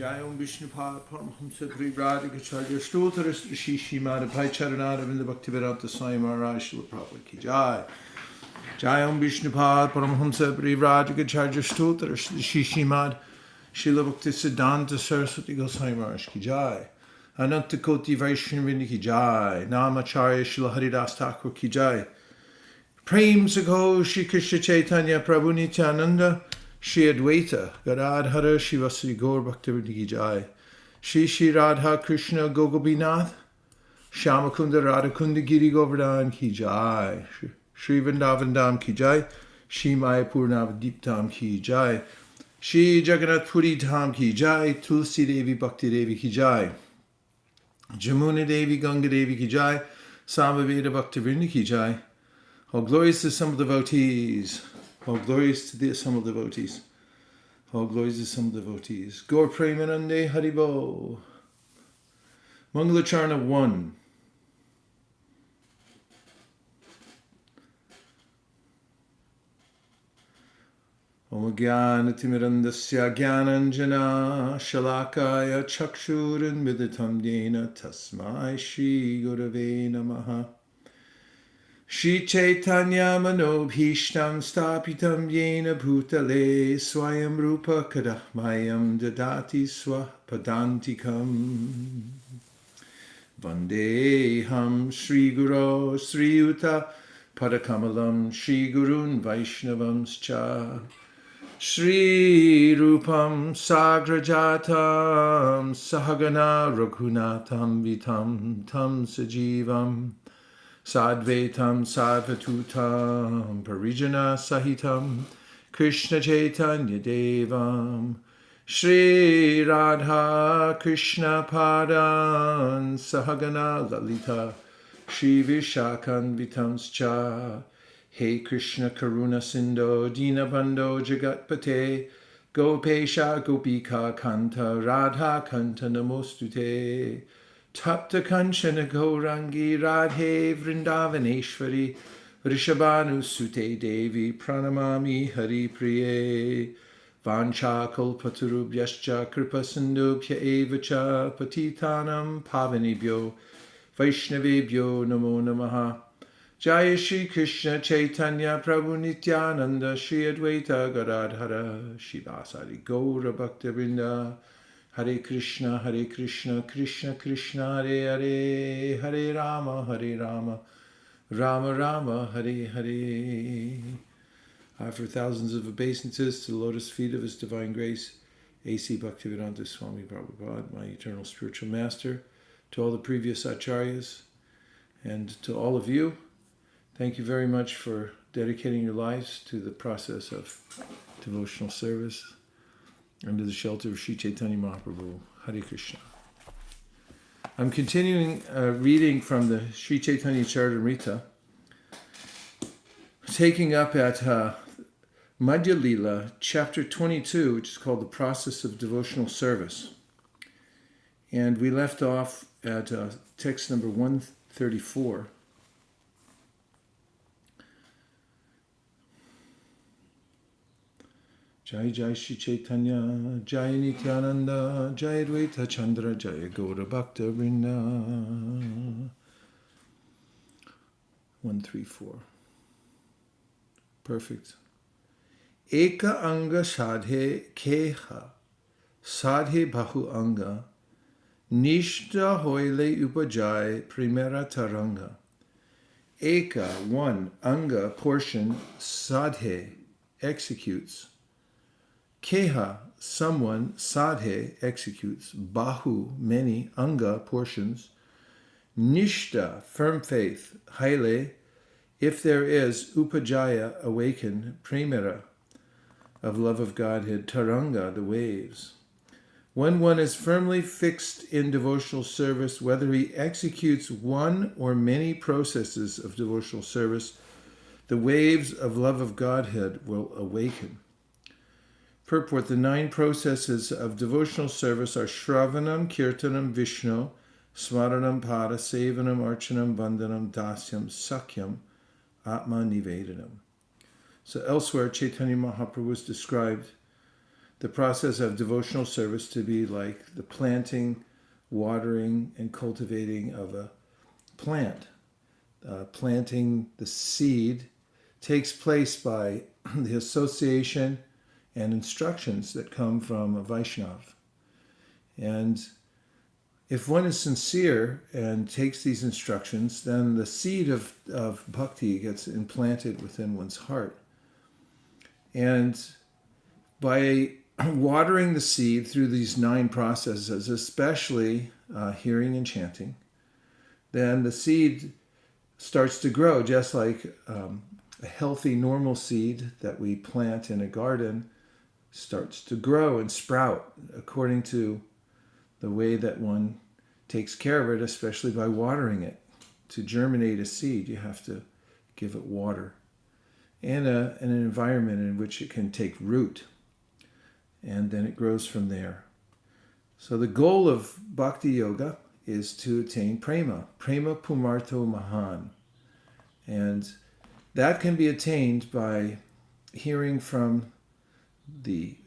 Jayam Vishnupad Paramhamsa Privrajagacharya Stotaras Shishi Madhapai Charanada Vinda Bhaktivedanta Swami Maharaj Srila Prabhupada Ki Jai. Jayam Vishnupad Paramhamsa Privrajagacharya Stotaras Shishi Mad Srila Bhakti Siddhanta Saraswati Goswami Maharaj Ki Jai. Ananta Koti Vaishnavini Ki Jai. Namacharya Srila Haridas Thakur Ki Jai. Prem Sakho Shri Krishna Chaitanya Prabhu Nityananda Shri Advaita Gadadhara Shivasri Gaur Bhaktivinoda Ki Jai. Shri Shri Radha Krishna Gogopinath Shyamakunda Radhakunda Giri Govardhan Ki Jai. Shri Vrindavan Dham Ki Jai. Shri Mayapur Navadip Dham Ki Jai. Shri Jagannath Puri Dham Ki Jai. Tulsi Devi Bhakti Devi Ki Jai. Jamuna Devi Ganga Devi Ki Jai. Samaveda Bhaktivinoda Ki Jai. All glories to some devotees. All glories to the assembled devotees. All glories to some devotees. Gaur Premanande Haribo. Mangalacharna 1. Om Jnana Timirandasya Jnananjana Shalakaya Chakshuran Miditam Dena Tasmai Shri Gurave Namaha. Shri Chaitanya Manobhishtam Stapitam Yena Bhutale Swayam Rupa Kadahmayam Dadati Swapadantikam Vandeham Shri Guru Sri Yuta Padakamalam Shri Gurun Vaishnavamscha Shri Rupam Sagrajatam Sahagana Raghunatham Vitam Tam Sajivam Sadvaitam Sadvatutam Parijana Sahitam Krishna Chaitanya Devam Shri Radha Krishna Padan Sahagana Lalita Shri Vishakan Vitamscha Hey Krishna Karuna Sindho Dinabando Jagatpate Gopesha Gopika Kanta Radha Kanta Namostute Tapta Kanchana Gaurangi Radhe Vrindavaneshwari Rishabhanu Sute Devi Pranamami Hari Priye Vancha Kalpatarubhyascha Kripa Sindhubhya Evacha Patitanam Pavanibhyo Vaishnavebhyo Namo Namaha. Jaya Shri Krishna Chaitanya Prabhu Nityananda Shri Advaita Gadadhara Shivasari Gaura Bhaktivinoda Hare Krishna, Krishna Krishna, Hare Hare, Hare Rama, Rama Rama, Hare Hare. I offer thousands of obeisances to the lotus feet of His Divine Grace, A.C. Bhaktivedanta Swami Prabhupada, my eternal spiritual master, to all the previous acharyas, and to all of you. Thank you very much for dedicating your lives to the process of devotional service under the shelter of Sri Chaitanya Mahaprabhu. Hare Krishna. I'm continuing reading from the Sri Chaitanya Charitamrita, taking up at Madhya Lila, chapter 22, which is called The Process of Devotional Service. And we left off at text number 134. Jai Jai Shri Chaitanya, Jai Nityananda, Jai Advaita Chandra, Jai Gaura Bhakta Vrinda. 134. Perfect. Eka anga sadhe keha, sadhe bahu anga, nishta hoile upajai primera taranga. Eka, one, anga, portion, sadhe, executes. Keha, someone, sadhe, executes, bahu, many, anga, portions, nishta, firm faith, haile, if there is, upajaya, awaken, primera, of love of Godhead, taranga, the waves. When one is firmly fixed in devotional service, whether he executes one or many processes of devotional service, the waves of love of Godhead will awaken. Purport: the 9 processes of devotional service are Shravanam, Kirtanam, Vishnu, Smaranam, Pada, Sevanam, Archanam, Vandanam, Dasyam, Sakyam, Atma Nivedanam. So elsewhere, Chaitanya Mahaprabhu has described the process of devotional service to be like the planting, watering, and cultivating of a plant. Planting the seed takes place by the association and instructions that come from a Vaishnav. And if one is sincere and takes these instructions, then the seed of bhakti gets implanted within one's heart. And by watering the seed through these 9 processes, especially hearing and chanting, then the seed starts to grow, just like a healthy, normal seed that we plant in a garden starts to grow and sprout according to the way that one takes care of it, especially by watering it. To germinate a seed, you have to give it water and an environment in which it can take root. And then it grows from there. So the goal of Bhakti Yoga is to attain prema pumarto mahan. And that can be attained by hearing from the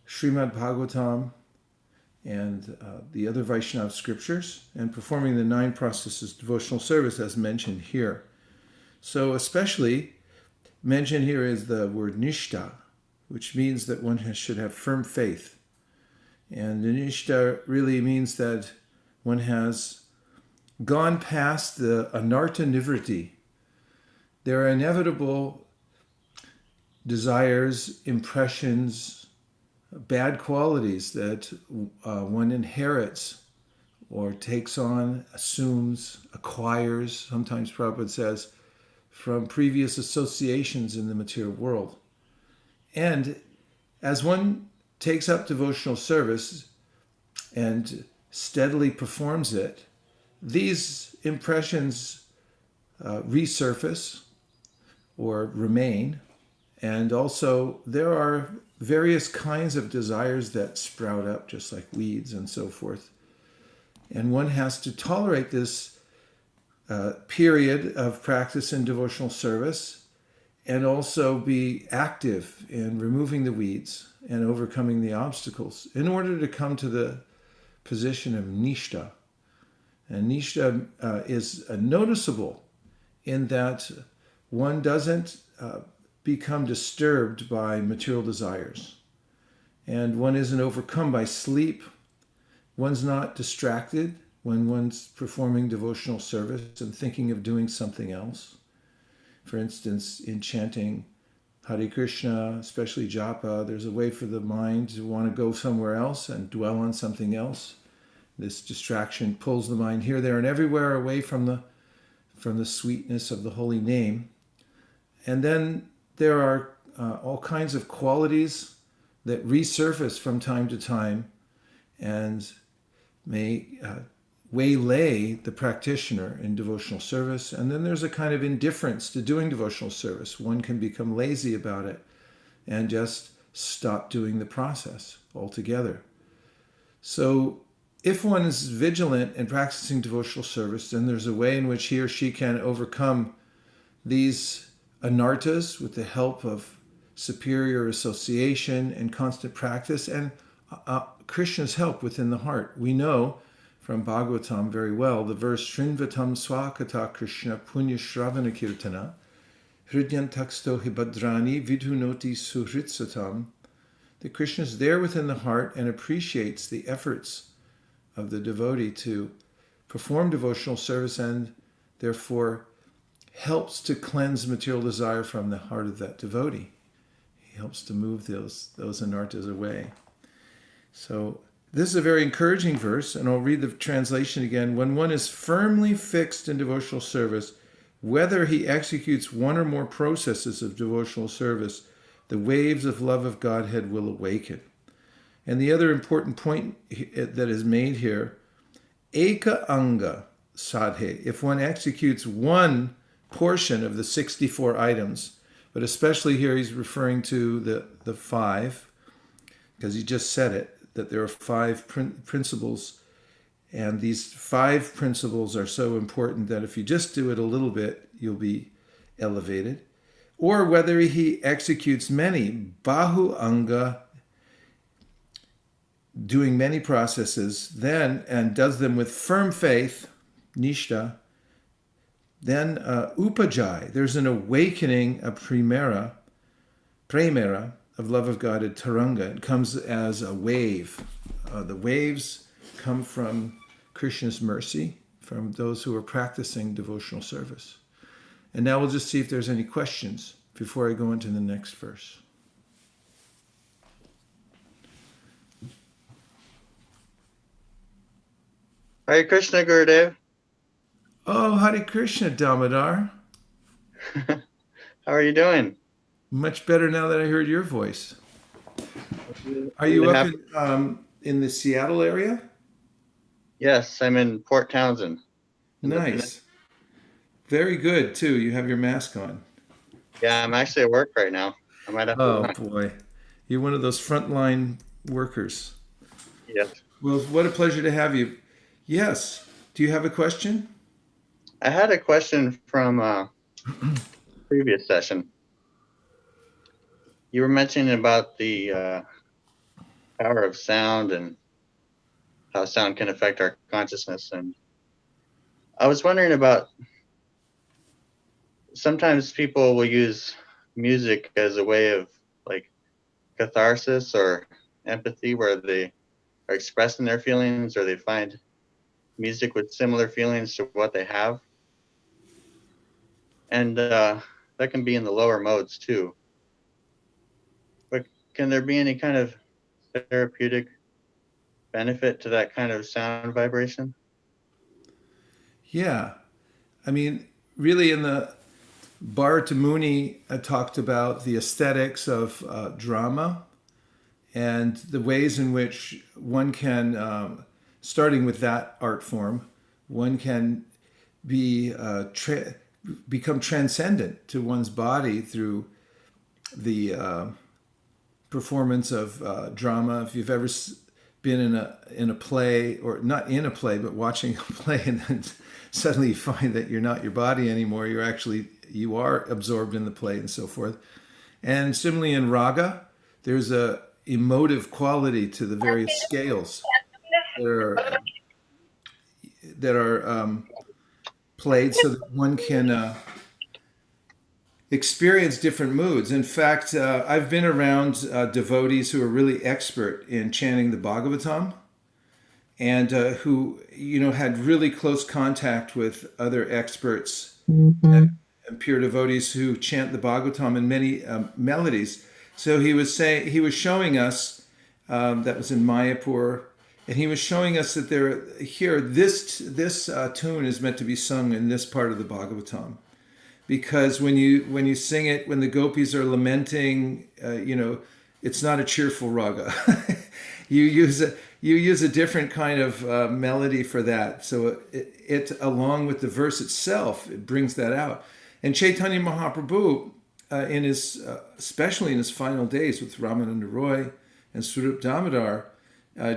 Srimad Bhagavatam and the other Vaishnava scriptures and performing the 9 processes of devotional service as mentioned here. So especially mentioned here is the word nishta, which means that one should have firm faith. And the nishta really means that one has gone past the anartha nivriti. There are inevitable desires, impressions, bad qualities that one inherits or takes on, assumes, acquires, sometimes Prabhupada says, from previous associations in the material world. And as one takes up devotional service and steadily performs it, these impressions resurface or remain. And also there are various kinds of desires that sprout up just like weeds and so forth. And one has to tolerate this period of practice in devotional service and also be active in removing the weeds and overcoming the obstacles in order to come to the position of nishta. And nishta is noticeable in that one doesn't become disturbed by material desires. And one isn't overcome by sleep. One's not distracted when one's performing devotional service and thinking of doing something else. For instance, in chanting Hare Krishna, especially japa, there's a way for the mind to want to go somewhere else and dwell on something else. This distraction pulls the mind here, there, and everywhere away from the sweetness of the holy name. And then there are all kinds of qualities that resurface from time to time and may waylay the practitioner in devotional service. And then there's a kind of indifference to doing devotional service. One can become lazy about it and just stop doing the process altogether. So if one is vigilant in practicing devotional service, then there's a way in which he or she can overcome these anarthas with the help of superior association and constant practice and Krishna's help within the heart. We know from Bhagavatam very well the verse Shrinvatam Swakata Krishna Punya Shravana Kirtana Hridyantaksto Hibadrani Vidhunoti Suhritsatam, that Krishna is there within the heart and appreciates the efforts of the devotee to perform devotional service and therefore helps to cleanse material desire from the heart of that devotee. He helps to move those anarthas away. So this is a very encouraging verse, and I'll read the translation again. When one is firmly fixed in devotional service, whether he executes one or more processes of devotional service, the waves of love of Godhead will awaken. And the other important point that is made here, Eka Anga Sadhe, if one executes one portion of the 64 items, but especially here he's referring to the 5, because he just said it, that there are 5 principles, and these 5 principles are so important that if you just do it a little bit, you'll be elevated. Or whether he executes many, Bahu Anga doing many processes, then, and does them with firm faith, nishta, then upajai, there's an awakening, a premera, of love of God at Taranga. It comes as a wave. The waves come from Krishna's mercy, from those who are practicing devotional service. And now we'll just see if there's any questions before I go into the next verse. Hare Krishna, Gurudev. Oh, Hare Krishna, Damodar. How are you doing? Much better now that I heard your voice. Are you up in the Seattle area? Yes, I'm in Port Townsend. Nice. Very good, too. You have your mask on. Yeah, I'm actually at work right now. I might have Oh, boy. You're one of those frontline workers. Yes. Well, what a pleasure to have you. Yes. Do you have a question? I had a question from previous session. You were mentioning about the power of sound and how sound can affect our consciousness. And I was wondering about, sometimes people will use music as a way of like catharsis or empathy, where they are expressing their feelings, or they find music with similar feelings to what they have. And that can be in the lower modes too. But can there be any kind of therapeutic benefit to that kind of sound vibration? Yeah. I mean, really, in the Bharata Muni talked about the aesthetics of drama and the ways in which one can, starting with that art form, one can be become transcendent to one's body through the performance of drama. If you've ever been in a play, or not in a play, but watching a play, and then suddenly you find that you're not your body anymore. You are absorbed in the play and so forth. And similarly in raga, there's a emotive quality to the various scales that are played, so that one can experience different moods. In fact, I've been around devotees who are really expert in chanting the Bhagavatam, and who had really close contact with other experts and pure devotees who chant the Bhagavatam in many melodies. So he was showing us, that was in Mayapur, and he was showing us that this tune is meant to be sung in this part of the Bhagavatam, because when you sing it, when the gopis are lamenting, it's not a cheerful raga. you use a different kind of melody for that. So it along with the verse itself, it brings that out. And Chaitanya Mahaprabhu, especially in his final days with Ramananda Roy and Swarup Damodar,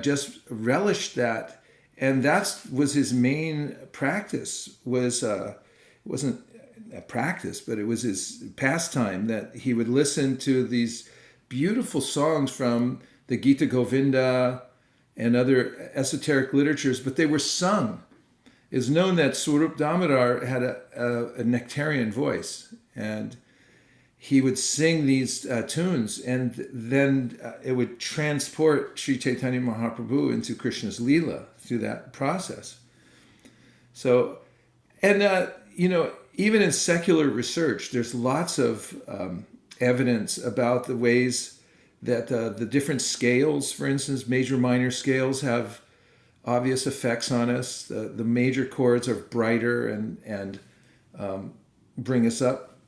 just relished that, and that was his main practice. It wasn't a practice, but it was his pastime, that he would listen to these beautiful songs from the Gita Govinda and other esoteric literatures, but they were sung. It's known that Swarup Damodar had a nectarian voice, and he would sing these tunes, and then it would transport Sri Chaitanya Mahaprabhu into Krishna's Leela through that process. So, and even in secular research, there's lots of evidence about the ways that the different scales, for instance, major minor scales, have obvious effects on us. The major chords are brighter and bring us up,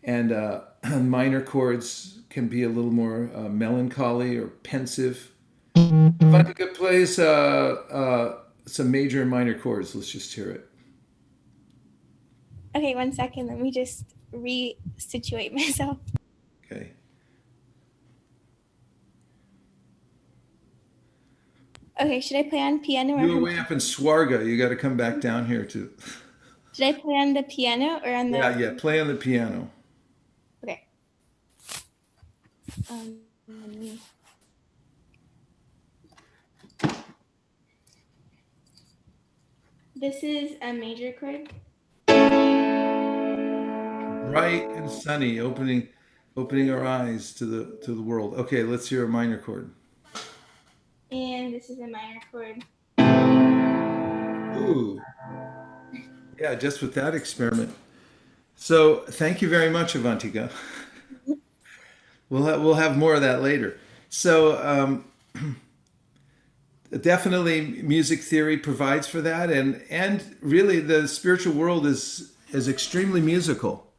and minor chords can be a little more melancholy or pensive. If I could play some major and minor chords, let's just hear it. Okay, 1 second. Let me just re-situate myself. Okay. Okay, should I play on piano or You were way up in Swarga. You got to come back down here too. should I play on the piano or on the? Yeah. Play on the piano. Okay. Let me... This is a major chord. Bright and sunny, opening our eyes to the world. Okay, let's hear a minor chord. And this is a minor chord. Ooh. Yeah, just with that experiment. So thank you very much, Avantika. We'll have more of that later. So definitely, music theory provides for that, and really the spiritual world is extremely musical.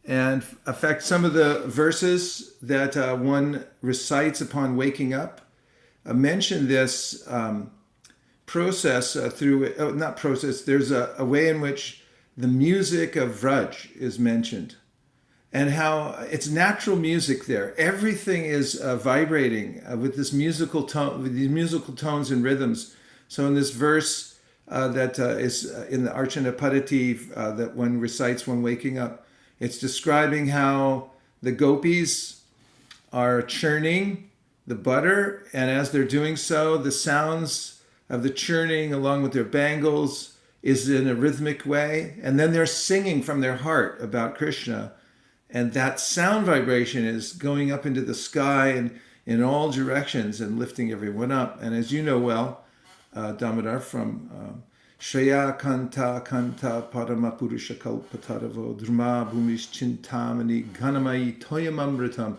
And in fact, some of the verses that one recites upon waking up mention this process through, not process, there's a way in which the music of Vraj is mentioned and how it's natural music there. Everything is vibrating with this musical tone, with these musical tones and rhythms. So in this verse that is in the Archana Padati that one recites when waking up, it's describing how the gopis are churning the butter, and as they're doing so, the sounds of the churning along with their bangles is in a rhythmic way, and then they're singing from their heart about Krishna, and that sound vibration is going up into the sky and in all directions and lifting everyone up. And as you know well, Damodar, from Shreya Kanta Kanta Parama Purusha Kalpataravo Dhrma Bhumish Chintamani Ghanamai Toyamamritam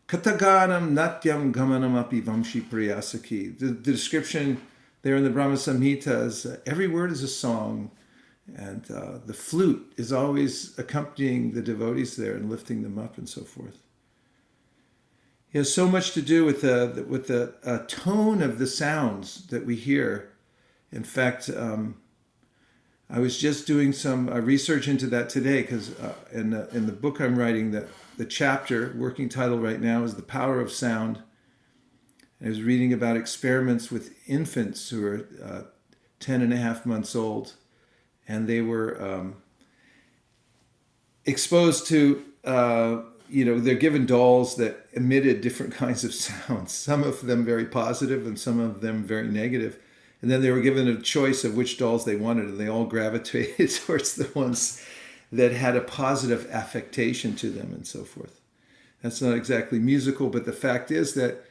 Kataganam Natyam Gamanam Api Vamshi Priyasaki. The description there in the Brahma Samhita is every word is a song, and the flute is always accompanying the devotees there and lifting them up and so forth. It has so much to do with the tone of the sounds that we hear. In fact, I was just doing some research into that today because in the book I'm writing, the chapter, working title right now, is The Power of Sound. And I was reading about experiments with infants who are 10 and a half months old, and they were exposed to, they're given dolls that emitted different kinds of sounds, some of them very positive and some of them very negative. And then they were given a choice of which dolls they wanted, and they all gravitated towards the ones that had a positive affectation to them and so forth. That's not exactly musical, but the fact is that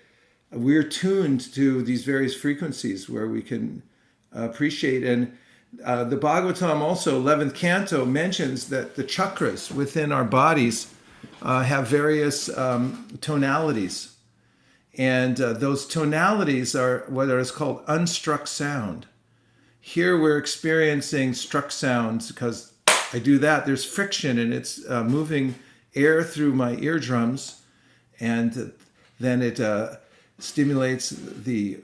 we're tuned to these various frequencies where we can appreciate. And the Bhagavatam also, 11th canto, mentions that the chakras within our bodies have various tonalities. And those tonalities are what is called unstruck sound. Here we're experiencing struck sounds because I do that. There's friction and it's moving air through my eardrums, and then it stimulates the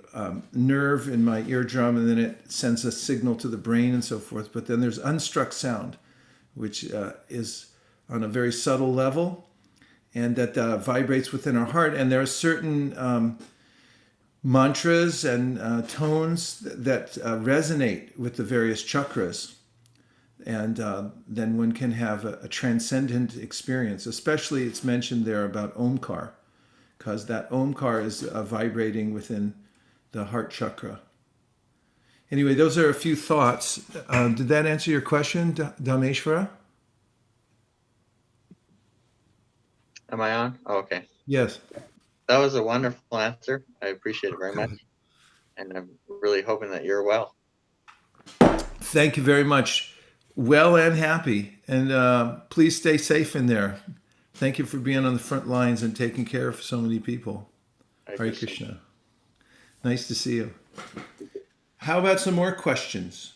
nerve in my eardrum, and then it sends a signal to the brain and so forth. But then there's unstruck sound, which is on a very subtle level, and that vibrates within our heart. And there are certain mantras and tones that resonate with the various chakras. And then one can have a transcendent experience. Especially it's mentioned there about Omkar, because that Omkar is vibrating within the heart chakra. Anyway, those are a few thoughts. Did that answer your question, Dhameshwara? Am I on? Oh, okay. Yes. That was a wonderful answer. I appreciate it very much. And I'm really hoping that you're well. Thank you very much. Well and happy. And please stay safe in there. Thank you for being on the front lines and taking care of so many people. Hare Krishna. Nice to see you. How about some more questions?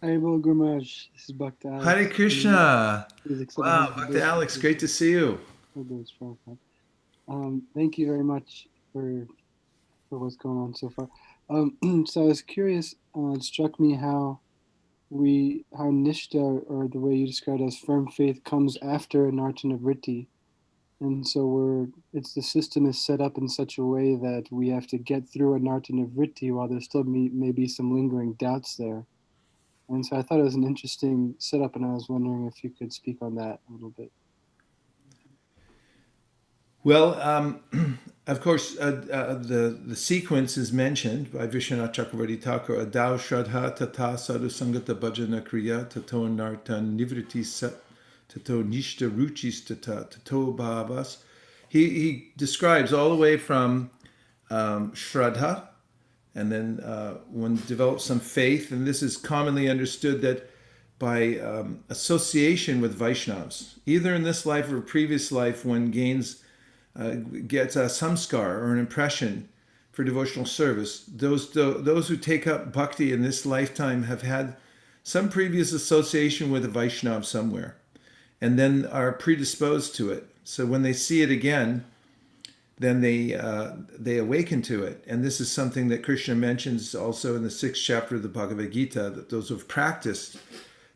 Hare Bol Gurmaj. This is Bhakta Alex. Hare Krishna. Wow, Bhakta Alex, great to see you. Thank you very much for what's going on so far. So I was curious, it struck me how Nishta, or the way you described it as firm faith, comes after Nartana Vritti. And so the system is set up in such a way that we have to get through a Nartana Vritti while there still may be some lingering doubts there. And so I thought it was an interesting setup, and I was wondering if you could speak on that a little bit. Well, of course, the sequence is mentioned by Vishwanath Chakravarti Thakur. Adau Shraddha Tata Sadhu Sangata Bhajana Kriya Tato Narta Nivriti Sat Tato Nishta Ruchis Tata Tato Bhavas. He describes all the way from Shraddha, and then one develops some faith, and this is commonly understood that by association with Vaishnavas, either in this life or previous life, one gets a samskar or an impression for devotional service. Those who take up bhakti in this lifetime have had some previous association with a Vaishnava somewhere, and then are predisposed to it. So when they see it again, then they awaken to it. And this is something that Krishna mentions also in the 6th chapter of the Bhagavad Gita, that those who have practiced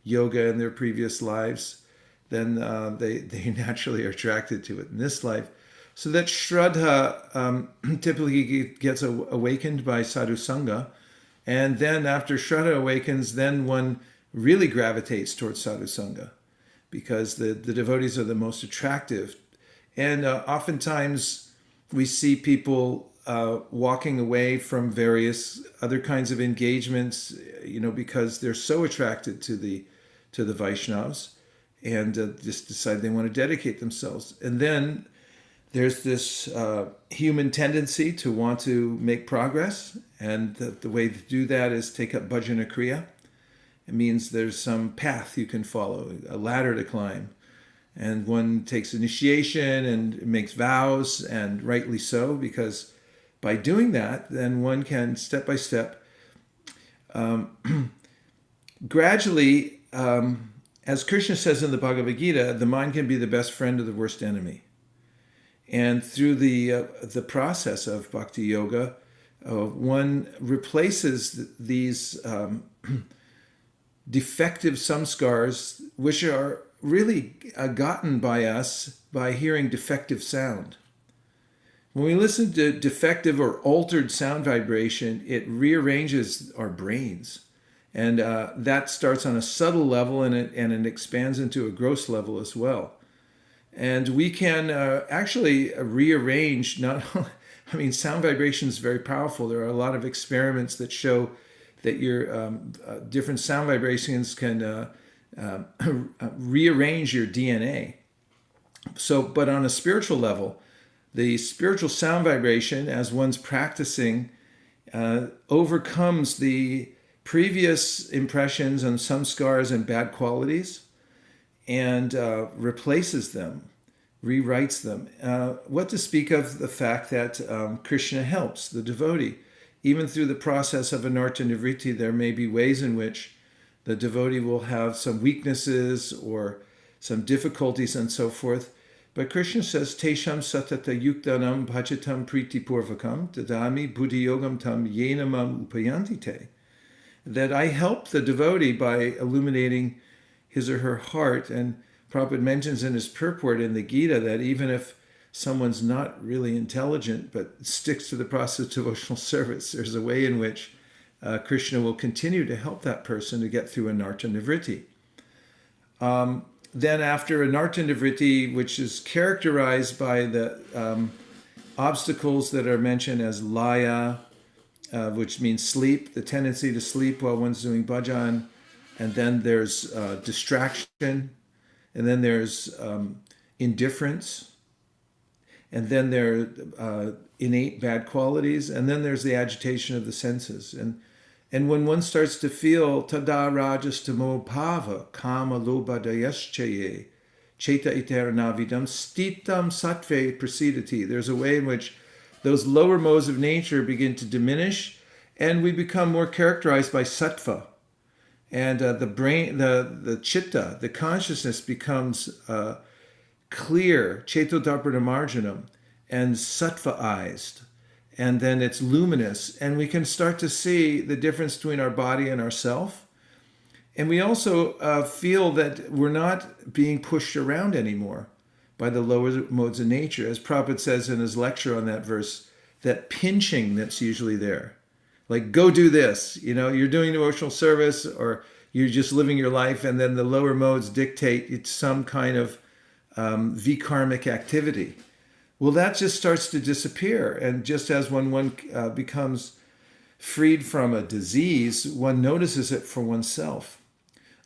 yoga in their previous lives, then they naturally are attracted to it in this life. So that Shraddha typically gets awakened by sadhu sangha, and then after Shraddha awakens, then one really gravitates towards sadhu sangha, because the devotees are the most attractive. And oftentimes we see people walking away from various other kinds of engagements, because they're so attracted to the Vaishnavas, and just decide they want to dedicate themselves. And then there's this human tendency to want to make progress, and the way to do that is take up bhajana kriya. It means there's some path you can follow, a ladder to climb. And one takes initiation and makes vows, and rightly so, because by doing that, then one can step by step, gradually, as Krishna says in the Bhagavad Gita, the mind can be the best friend or the worst enemy. And through the process of bhakti yoga, one replaces these defective samskars, which are really gotten by us by hearing defective sound. When we listen to defective or altered sound vibration, it rearranges our brains. And that starts on a subtle level, and it expands into a gross level as well. And we can actually rearrange, sound vibration is very powerful. There are a lot of experiments that show that your different sound vibrations can rearrange your DNA. So, but on a spiritual level, the spiritual sound vibration, as one's practicing, overcomes the previous impressions and samskars and bad qualities, and replaces them, rewrites them. What to speak of the fact that Krishna helps the devotee. Even through the process of anartha nivritti, there may be ways in which the devotee will have some weaknesses or some difficulties and so forth. But Krishna says, Tesham satata yuktanam bhajatam priti purvakam dadami buddhi yogam tam yenamam upayanti te. That I help the devotee by illuminating his or her heart. And Prabhupada mentions in his purport in the Gita that even if someone's not really intelligent but sticks to the process of devotional service, there's a way in which Krishna will continue to help that person to get through anartha nivritti. Then after anartha nivritti, which is characterized by the obstacles that are mentioned as laya, which means sleep, the tendency to sleep while one's doing bhajan, and then there's distraction, and then there's indifference, and then there are innate bad qualities, and then there's the agitation of the senses. And when one starts to feel tada rajastamo bhava kama lobha dayaschaye cheta iteranavidam stitam sattve prasidati, there's a way in which those lower modes of nature begin to diminish, and we become more characterized by sattva. And the brain, the chitta, the consciousness becomes clear, cetodarpanamarjanam, and sattvaized. And then it's luminous, and we can start to see the difference between our body and ourself. And we also feel that we're not being pushed around anymore by the lower modes of nature. As Prabhupada says in his lecture on that verse, that pinching that's usually there. Like, go do this. You're doing devotional service, or you're just living your life, and then the lower modes dictate it's some kind of vikarmic activity. well, that just starts to disappear. And just as when one becomes freed from a disease, one notices it for oneself.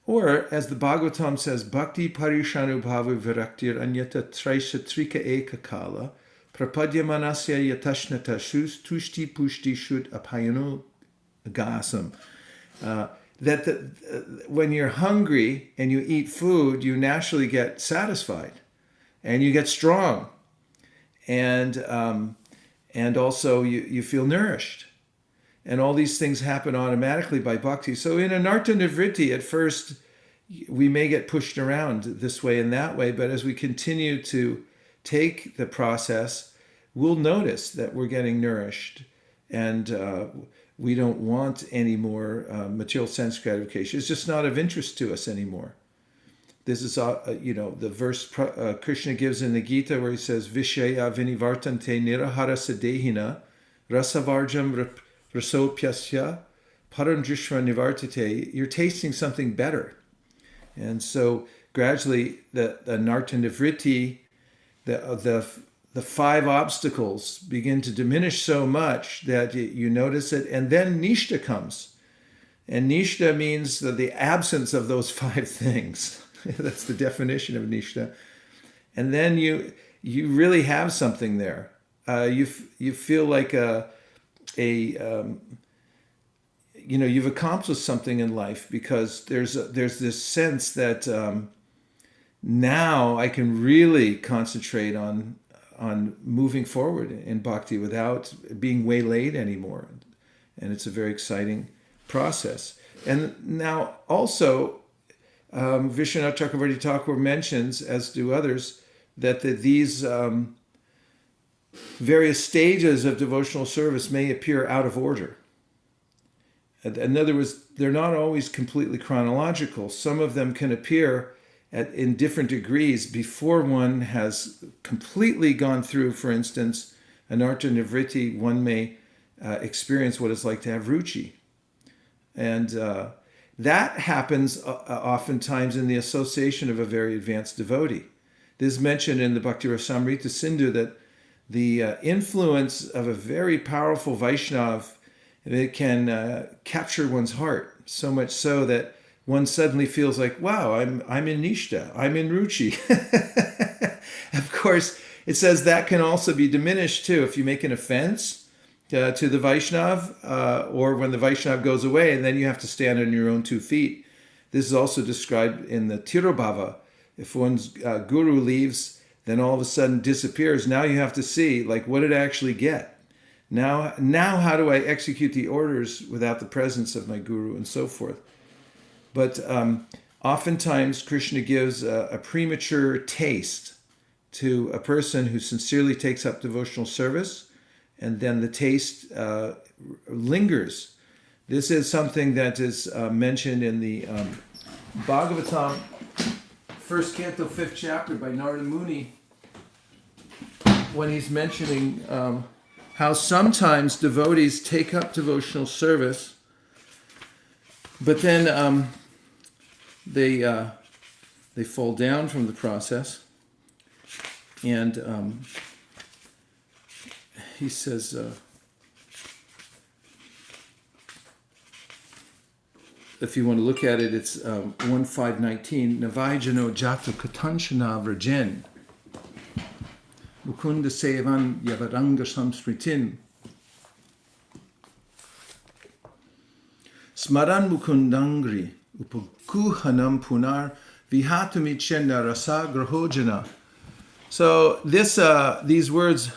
Or, as the Bhagavatam says, Bhakti parishanu bhava viraktir anyata traisha trika eka kala prapadya manasya yatashnata shus tushti pushti shut apayano gasam. When you're hungry and you eat food, you naturally get satisfied and you get strong. And also you feel nourished. And all these things happen automatically by bhakti. So in anartha nivritti, at first, we may get pushed around this way and that way, but as we continue to take the process, we'll notice that we're getting nourished, and we don't want any more material sense gratification. It's just not of interest to us anymore. This is, the verse Krishna gives in the Gita where he says, Vishaya vinivartante nirahara sadehina rasavarjam rasopyasya paramdrishva nivartate. You're tasting something better. And so gradually the narta nivritti, the five obstacles begin to diminish so much that you notice it. And then nishta comes. And nishta means the absence of those five things. That's the definition of nishta. And then you really have something there. You feel like you've accomplished something in life, because there's this sense that now I can really concentrate on moving forward in bhakti without being waylaid anymore. And it's a very exciting process. And now also, Vishwanath Chakravarti Thakur mentions, as do others, that these various stages of devotional service may appear out of order. In other words, they're not always completely chronological. Some of them can appear in different degrees before one has completely gone through, for instance, anartha nivritti. One may experience what it's like to have ruchi. And that happens oftentimes in the association of a very advanced devotee. This is mentioned in the Bhakti Rasamrita Sindhu, that the influence of a very powerful Vaishnav, it can capture one's heart, so much so that one suddenly feels like, wow, I'm in nishta, I'm in ruchi. Of course, it says that can also be diminished too if you make an offense to the Vaishnav, or when the Vaishnav goes away and then you have to stand on your own 2 feet. This is also described in the Tirobhava. If one's guru leaves, then all of a sudden disappears. Now you have to see, like, what did I actually get? Now how do I execute the orders without the presence of my guru, and so forth? But oftentimes Krishna gives a premature taste to a person who sincerely takes up devotional service, and then the taste lingers. This is something that is mentioned in the Bhagavatam, 1st Canto, 5th chapter by Narada Muni, when he's mentioning how sometimes devotees take up devotional service, but then they fall down from the process, and he says, if you want to look at it, it's 1.5.19, Navaijano Jata Katanshana Vrajen Mukunda Sevan Yavaranga Samsritin Smaran Mukundangri Upakuhanam Punar Vihatumichenda Rasa Grahojana. So these words,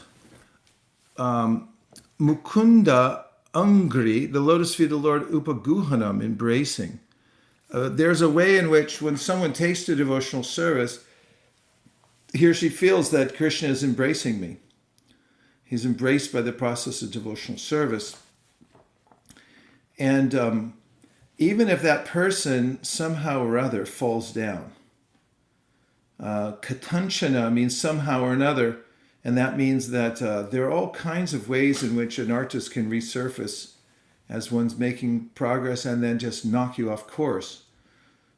Mukunda Angri, the lotus feet of the Lord, Upaguhanam, embracing. There's a way in which when someone takes to devotional service, he or she feels that Krishna is embracing me. He's embraced by the process of devotional service. And even if that person somehow or other falls down, katanchana means somehow or another, and that means that there are all kinds of ways in which anarthas can resurface as one's making progress and then just knock you off course.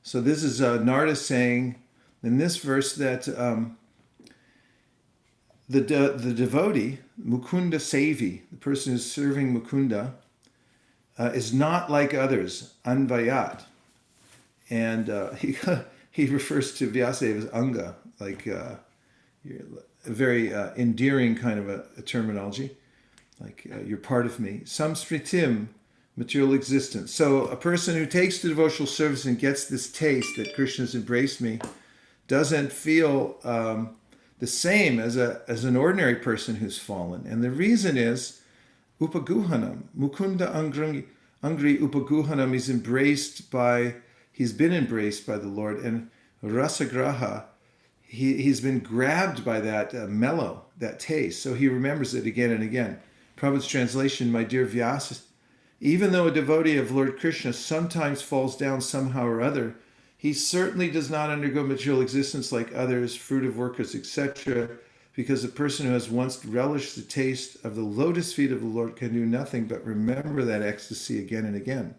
So this is Narada saying in this verse that the devotee, Mukunda Sevi, the person who's serving Mukunda, is not like others, Anvayat. And he refers to Vyasadeva as Anga, like a very endearing kind of a terminology, like you're part of me. Samsritim, material existence. So a person who takes the devotional service and gets this taste that Krishna's embraced me doesn't feel the same as an ordinary person who's fallen. And the reason is upaguhanam. Mukunda Angri upaguhanam is he's been embraced by the Lord. And rasagraha, he's been grabbed by that mellow, that taste. So he remembers it again and again. Prabhupada's translation, my dear Vyasa, even though a devotee of Lord Krishna sometimes falls down somehow or other, he certainly does not undergo material existence like others, fruit of workers, etc., because the person who has once relished the taste of the lotus feet of the Lord can do nothing but remember that ecstasy again and again.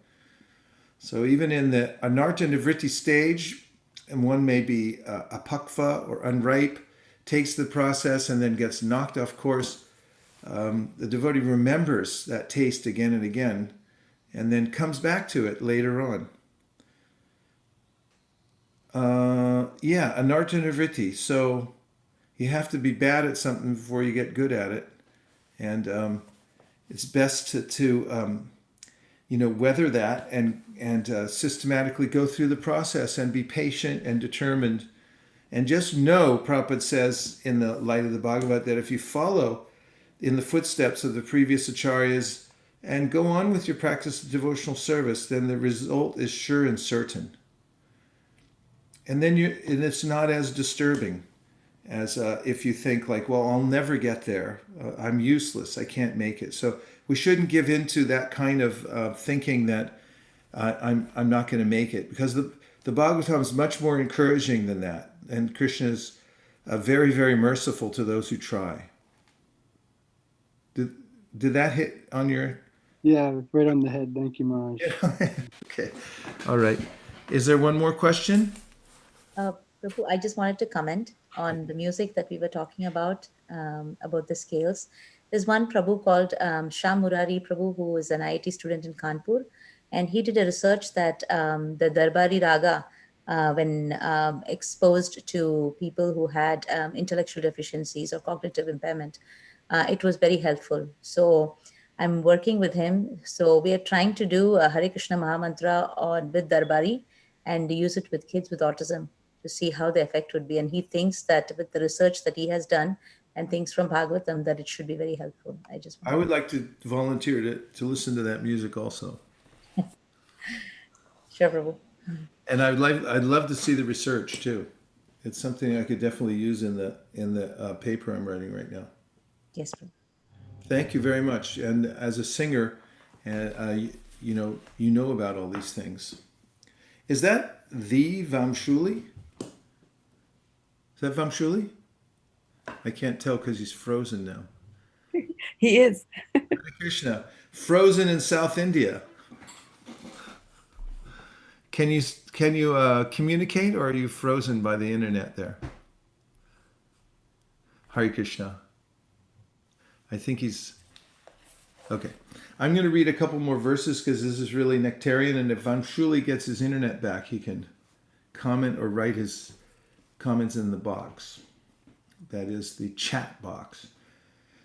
So even in the anarta nivritti stage, and one may be apakva or unripe, takes the process and then gets knocked off course, the devotee remembers that taste again and again, and then comes back to it later on. Anarta nivritti. So you have to be bad at something before you get good at it, and it's best to weather that and systematically go through the process and be patient and determined, and just know, Prabhupada says in the light of the Bhagavad, that if you follow in the footsteps of the previous acharyas and go on with your practice of devotional service, then the result is sure and certain. And then it's not as disturbing as if you think like, well, I'll never get there. I'm useless. I can't make it. So we shouldn't give into that kind of thinking that I'm not going to make it, because the Bhagavatam is much more encouraging than that. And Krishna is very, very merciful to those who try. Did that hit on your... Yeah, right on the head. Thank you, Maharaj. Okay. All right. Is there one more question? Prabhu, I just wanted to comment on the music that we were talking about the scales. There's one Prabhu called Sham Murari Prabhu, who is an IIT student in Kanpur, and he did a research that the Darbari Raga, when exposed to people who had intellectual deficiencies or cognitive impairment, it was very helpful. So I'm working with him. So we are trying to do a Hare Krishna Mahamantra with Darbari and use it with kids with autism to see how the effect would be. And he thinks that with the research that he has done and things from Bhagavatam, that it should be very helpful. I would like to volunteer to listen to that music also. Sure, Prabhu. And I'd love to see the research too. It's something I could definitely use in the paper I'm writing right now. Yes, Prabhu. Thank you very much. And as a singer, you know about all these things. Is that the Vamshuli? Is that Vamshuli? I can't tell because he's frozen now. He is. Hare Krishna, frozen in South India. Can you communicate, or are you frozen by the internet there? Hare Krishna. I think he's... Okay. I'm going to read a couple more verses because this is really nectarian, and if Vamshuli gets his internet back, he can comment or write his comments in the box. That is the chat box.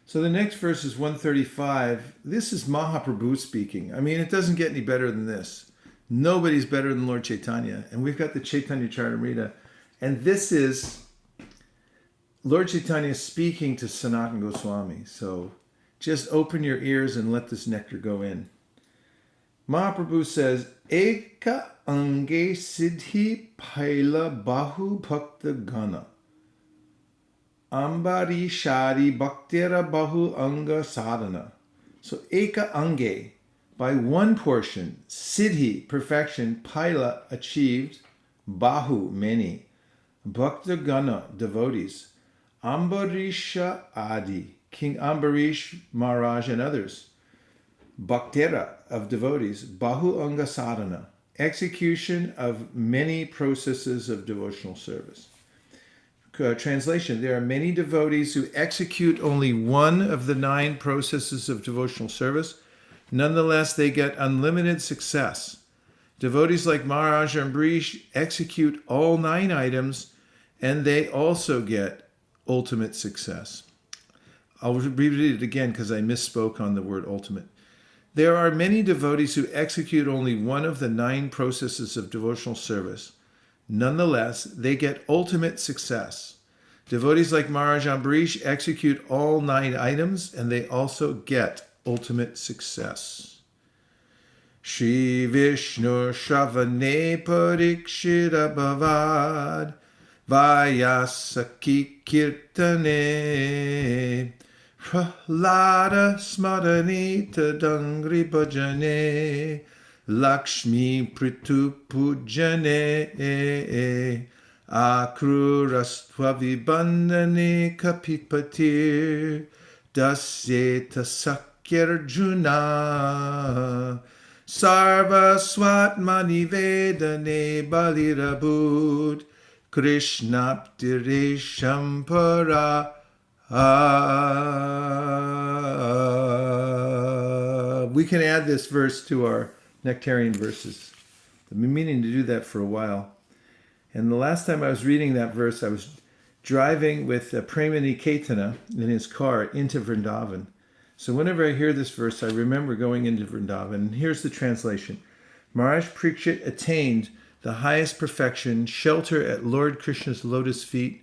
So the next verse is 135. This is Mahaprabhu speaking. I mean, it doesn't get any better than this. Nobody's better than Lord Chaitanya. And we've got the Chaitanya Charitamrita. And this is Lord Chaitanya speaking to Sanatana Goswami. So just open your ears and let this nectar go in. Mahaprabhu says, Eka ange siddhi paila bahu bhakta gana. Ambari shari bhaktera bahu anga sadhana. So eka ange, by one portion, siddhi, perfection, paila, achieved, bahu, many, bhakta gana, devotees, ambarisha adi, King Ambarish Maharaj and others, bhaktera, of devotees, bahu anga sadhana, execution of many processes of devotional service. translation. There are many devotees who execute only one of the 9 processes of devotional service. Nonetheless, they get unlimited success. Devotees like Maharaj Ambrish execute all 9 items, and they also get ultimate success. I'll read it again because I misspoke on the word ultimate. There are many devotees who execute only one of the 9 processes of devotional service. Nonetheless, they get ultimate success. Devotees like Maharaj Ambrish execute all 9 items, and they also get ultimate success. Shri Vishnu Shravane Parikshita Bhavad Vaisesika Kirtane Prahlada Smarane Tadangri Bhajane Lakshmi Pritu Pujane Akrurastva Vibandane Kapipatir Dasyeta Sakyarjuna Sarva Swatmani Vedane Balirabhut Krishnaptire Shampara. We can add this verse to our nectarian verses. I've been meaning to do that for a while. And the last time I was reading that verse, I was driving with Premani Chaitanya in his car into Vrindavan. So whenever I hear this verse, I remember going into Vrindavan. And here's the translation. Maharaj Parikshit attained the highest perfection, shelter at Lord Krishna's lotus feet,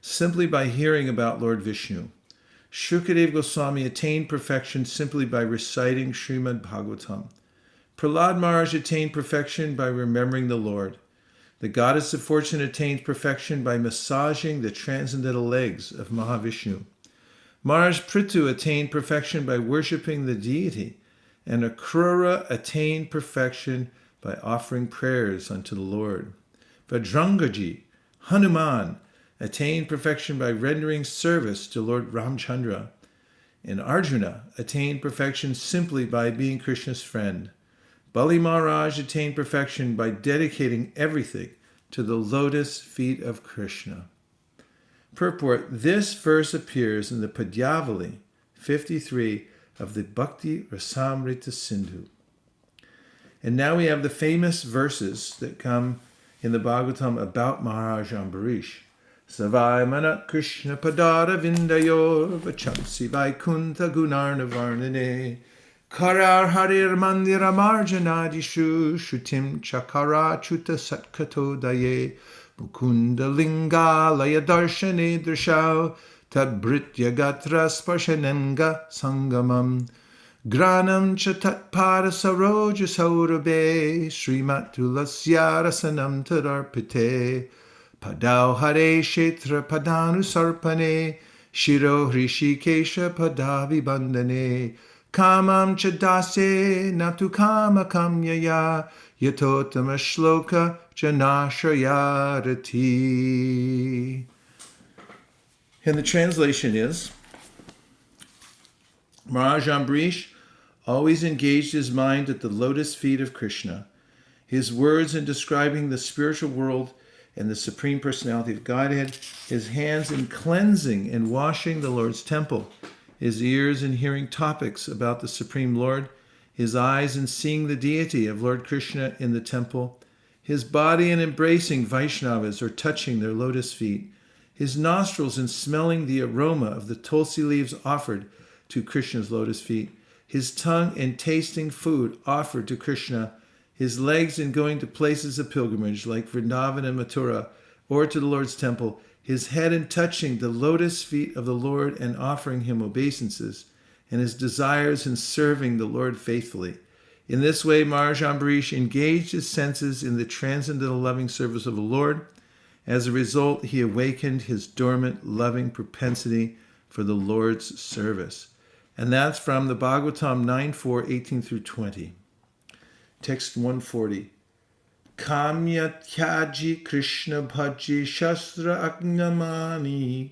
simply by hearing about Lord Vishnu. Shukadeva Goswami attained perfection simply by reciting Srimad Bhagavatam. Prahlad Maharaj attained perfection by remembering the Lord. The goddess of fortune attained perfection by massaging the transcendental legs of Mahavishnu. Maharaj Prithu attained perfection by worshipping the deity, and Akrura attained perfection by offering prayers unto the Lord. Vajrangaji, Hanuman, attained perfection by rendering service to Lord Ramchandra, and Arjuna attained perfection simply by being Krishna's friend. Bali Maharaj attained perfection by dedicating everything to the lotus feet of Krishna. Purport: this verse appears in the Padyavali 53 of the Bhakti Rasamrita Sindhu. And now we have the famous verses that come in the Bhagavatam about Maharaj Ambarish. Savai Manat Krishna Padara Vindayor Vachamsi Vaikuntha Gunarna Varnane Karar Harir Mandira Marjanadishu Shutim Chakara Chuta Satkato Daye Mukunda Linga Laya Darshane Drashau Tabritya Gatra Sparshananga Sangamam Granam Chatat Pada Saroja Saurabe Srimat Tulasya Tadarpite Padau Hare Kshetra Padanu Sarpane Shiro Hrishikesha Padavi Bandane Kamam Chadase Natu Kama Kamyaya Yatotama Shloka Janashrayarati. And the translation is, Maharaj Ambarish always engaged his mind at the lotus feet of Krishna. His words in describing the spiritual world and the Supreme Personality of Godhead, his hands in cleansing and washing the Lord's temple, his ears in hearing topics about the Supreme Lord, his eyes in seeing the deity of Lord Krishna in the temple, his body in embracing Vaishnavas or touching their lotus feet, his nostrils in smelling the aroma of the tulsi leaves offered to Krishna's lotus feet, his tongue in tasting food offered to Krishna, his legs in going to places of pilgrimage like Vrindavan and Mathura, or to the Lord's temple, his head in touching the lotus feet of the Lord and offering him obeisances, and his desires in serving the Lord faithfully. In this way, Maharaj Ambarish engaged his senses in the transcendental loving service of the Lord. As a result, he awakened his dormant, loving propensity for the Lord's service. And that's from the Bhagavatam 9.4, 18 through 20. Text 140. Kamya Tyaji Krishna Bhaji Shastra Agnamani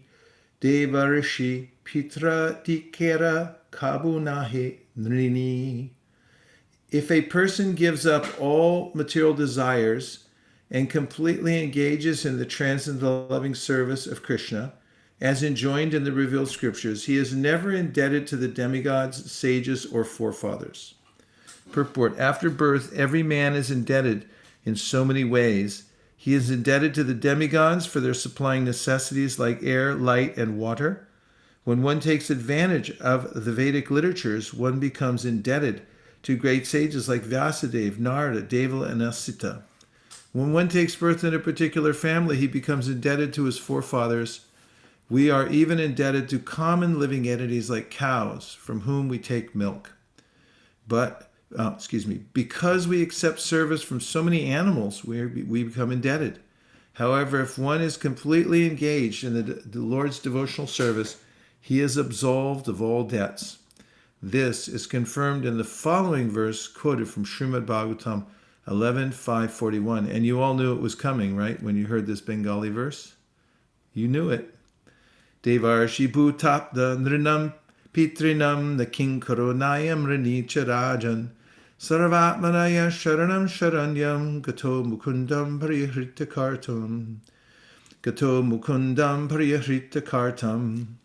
Devarishi Pitra Dikera Kabunahe Nrini. If a person gives up all material desires and completely engages in the transcendental loving service of Krishna, as enjoined in the revealed scriptures, he is never indebted to the demigods, sages, or forefathers. Purport: after birth, every man is indebted in so many ways. He is indebted to the demigods for their supplying necessities like air, light, and water. When one takes advantage of the Vedic literatures, one becomes indebted to great sages like Vyasadeva, Narada, Devala, and Asita. When one takes birth in a particular family, he becomes indebted to his forefathers. We are even indebted to common living entities like cows, from whom we take milk. Because we accept service from so many animals, we become indebted. However, if one is completely engaged in the Lord's devotional service, he is absolved of all debts. This is confirmed in the following verse quoted from Srimad Bhagavatam 11:541. And you all knew it was coming, right? When you heard this Bengali verse? You knew it. Devarshi bhutapda nrinam pitrinam the king koronayam ranicha rajan sarvatmanaya sharanam sharanyam gato mukundam parihrita kartam. Gato mukundam parihrita kartam.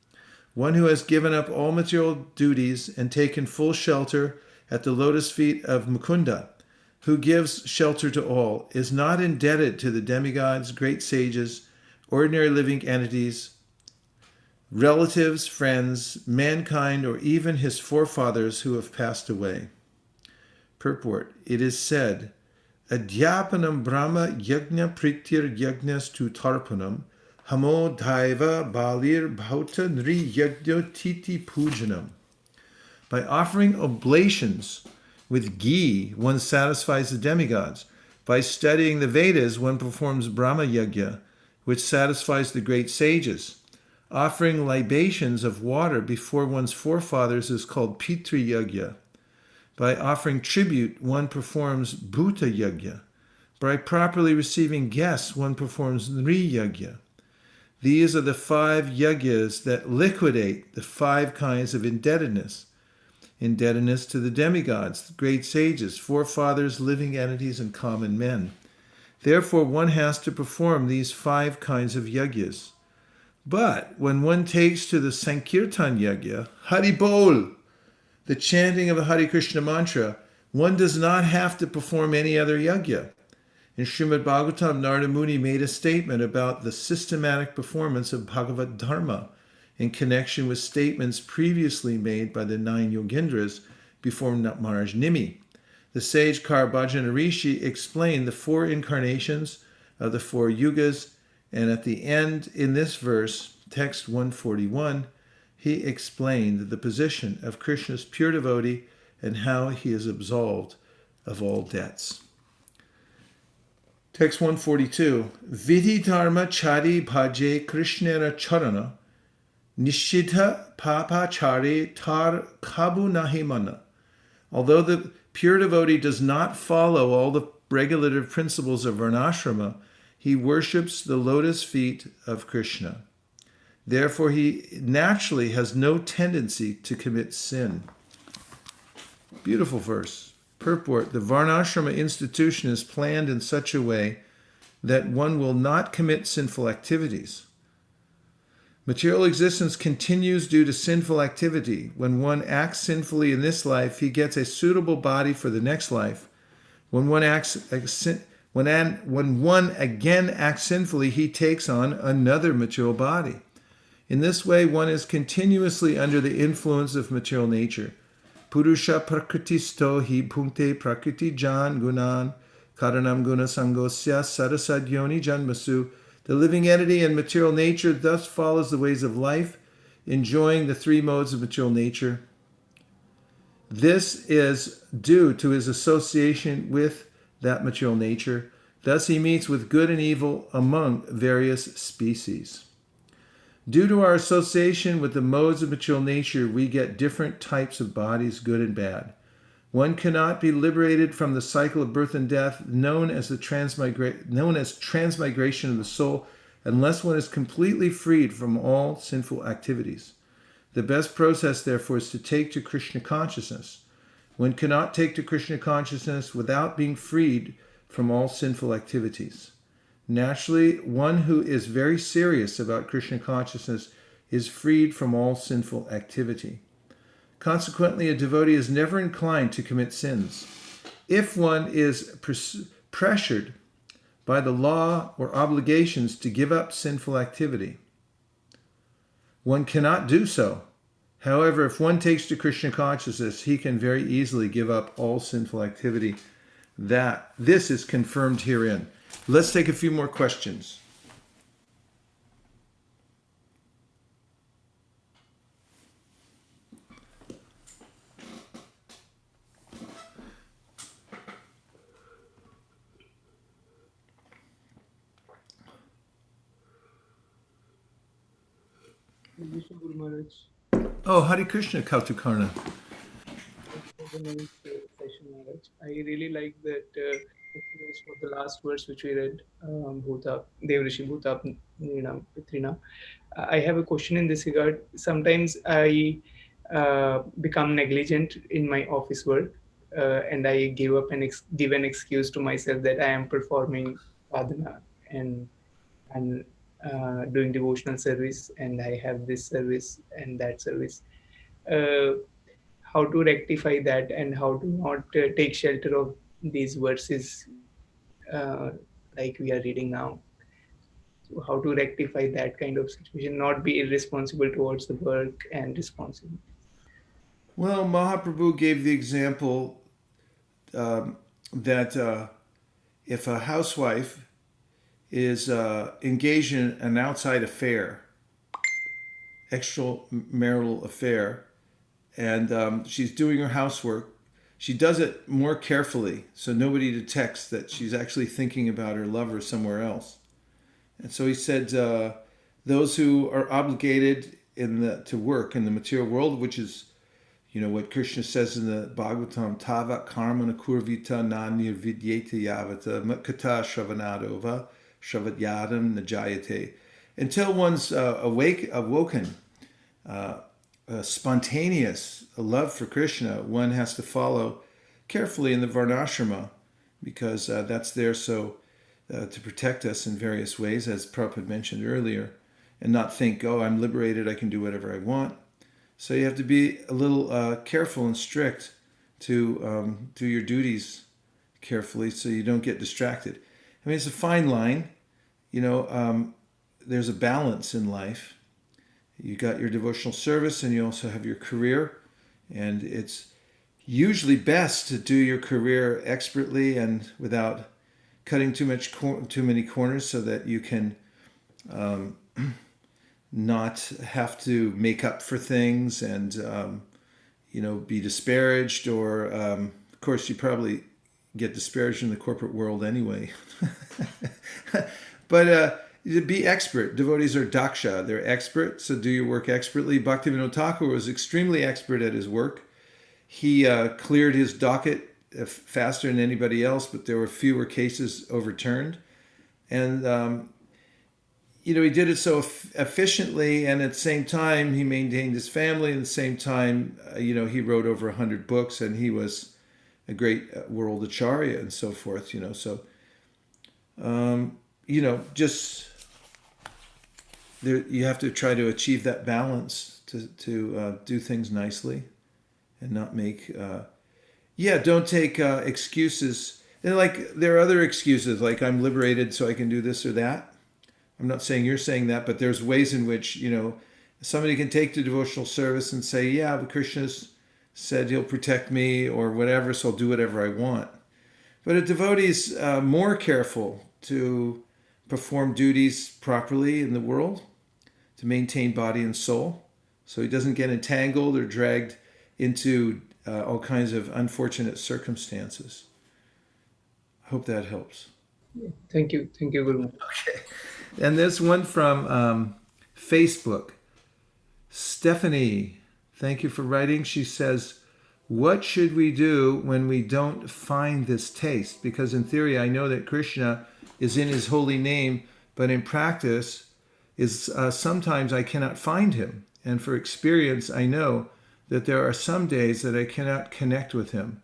One who has given up all material duties and taken full shelter at the lotus feet of Mukunda, who gives shelter to all, is not indebted to the demigods, great sages, ordinary living entities, relatives, friends, mankind, or even his forefathers who have passed away. Purport: it is said, Adhyapanam Brahma Yajna Pritir Yajnas tu Tarpanam Hamo Daiva Balir Bhauta Nri Yajna Titi Pujanam. By offering oblations with ghee, one satisfies the demigods. By studying the Vedas, one performs Brahma Yajna, which satisfies the great sages. Offering libations of water before one's forefathers is called Pitri Yajna. By offering tribute, one performs Bhuta Yajna. By properly receiving guests, one performs Nri Yajna. These are the 5 yajnas that liquidate the 5 kinds of indebtedness. Indebtedness to the demigods, great sages, forefathers, living entities, and common men. Therefore, one has to perform these 5 kinds of yajnas. But when one takes to the Sankirtan Yajna, Hari Bol, the chanting of the Hare Krishna mantra, one does not have to perform any other yajna. In Srimad Bhagavatam, Narada Muni made a statement about the systematic performance of Bhagavad Dharma in connection with statements previously made by the 9 Yogendras before Maharaj Nimi. The sage Karbhajana Rishi explained the 4 incarnations of the 4 yugas, and at the end, in this verse, text 141, he explained the position of Krishna's pure devotee and how he is absolved of all debts. Text 142, Vidhi Dharma Chari Bhaje Krishnera Charana Nishidha Papa Chari Tar Kabu Nahi Mana. Although the pure devotee does not follow all the regulative principles of Varnashrama, he worships the lotus feet of Krishna. Therefore, he naturally has no tendency to commit sin. Beautiful verse. Purport: the Varnashrama institution is planned in such a way that one will not commit sinful activities. Material existence continues due to sinful activity. When one acts sinfully in this life, he gets a suitable body for the next life. When one again acts sinfully, he takes on another material body. In this way, one is continuously under the influence of material nature. Purusha prakritisto hi bhunte prakriti jan gunan karanam guna sangosya sarasadyoni janmasu. The living entity in material nature thus follows the ways of life, enjoying the 3 modes of material nature. This is due to his association with that material nature. Thus he meets with good and evil among various species. Due to our association with the modes of material nature, we get different types of bodies, good and bad. One cannot be liberated from the cycle of birth and death, known as transmigration of the soul, unless one is completely freed from all sinful activities. The best process, therefore, is to take to Krishna consciousness. One cannot take to Krishna consciousness without being freed from all sinful activities. Naturally, one who is very serious about Krishna consciousness is freed from all sinful activity. Consequently, a devotee is never inclined to commit sins. If one is pressured by the law or obligations to give up sinful activity, one cannot do so. However, if one takes to Krishna consciousness, he can very easily give up all sinful activity. This is confirmed herein. Let's take a few more questions. Guru Maharaj. Oh, Hare Krishna, Kautukarna. Session, Maharaj. I really like that for the last verse which we read, Bhuta, Devrishi Bhuta Nrinam Pitrina. I have a question in this regard. Sometimes I become negligent in my office work, and I give an excuse to myself that I am performing sadhana and doing devotional service, and I have this service and that service. How to rectify that, and how to not take shelter of these verses like we are reading now? So how to rectify that kind of situation, not be irresponsible towards the work and responsibility? Well, Mahaprabhu gave the example that if a housewife is engaged in an outside affair, extramarital affair, and she's doing her housework, she does it more carefully so nobody detects that she's actually thinking about her lover somewhere else. And so he said, those who are obligated to work in the material world, which is, what Krishna says in the Bhagavatam, Tava karmana kurvita na nirvidyete yavata matkata shravanadova shravadyadam najayate. Until one's awoken, a spontaneous love for Krishna, one has to follow carefully in the varnashrama, because that's there to protect us in various ways, as Prabhupada mentioned earlier, and not think, oh, I'm liberated, I can do whatever I want. So you have to be a little careful and strict to do your duties carefully so you don't get distracted. I mean, it's a fine line. There's a balance in life. You got your devotional service and you also have your career. And it's usually best to do your career expertly and without cutting too many corners, so that you can not have to make up for things and be disparaged, or of course you probably get disparaged in the corporate world anyway. But be expert. Devotees are daksha. They're expert, so do your work expertly. Bhaktivinoda Thakur was extremely expert at his work. He cleared his docket faster than anybody else, but there were fewer cases overturned. And, he did it so efficiently, and at the same time, he maintained his family. At the same time, he wrote over 100 books, and he was a great world acharya and so forth, So, just there, you have to try to achieve that balance to do things nicely and not make... don't take excuses. And there are other excuses, like I'm liberated so I can do this or that. I'm not saying you're saying that, but there's ways in which, somebody can take the devotional service and say, yeah, but Krishna's said he'll protect me or whatever, so I'll do whatever I want. But a devotee is more careful to perform duties properly in the world, to maintain body and soul, so he doesn't get entangled or dragged into all kinds of unfortunate circumstances. I hope that helps. Thank you, Guru. Okay. And there's one from Facebook. Stephanie, thank you for writing. She says, what should we do when we don't find this taste? Because in theory, I know that Krishna is in his holy name, but in practice, sometimes I cannot find him. And for experience, I know that there are some days that I cannot connect with him,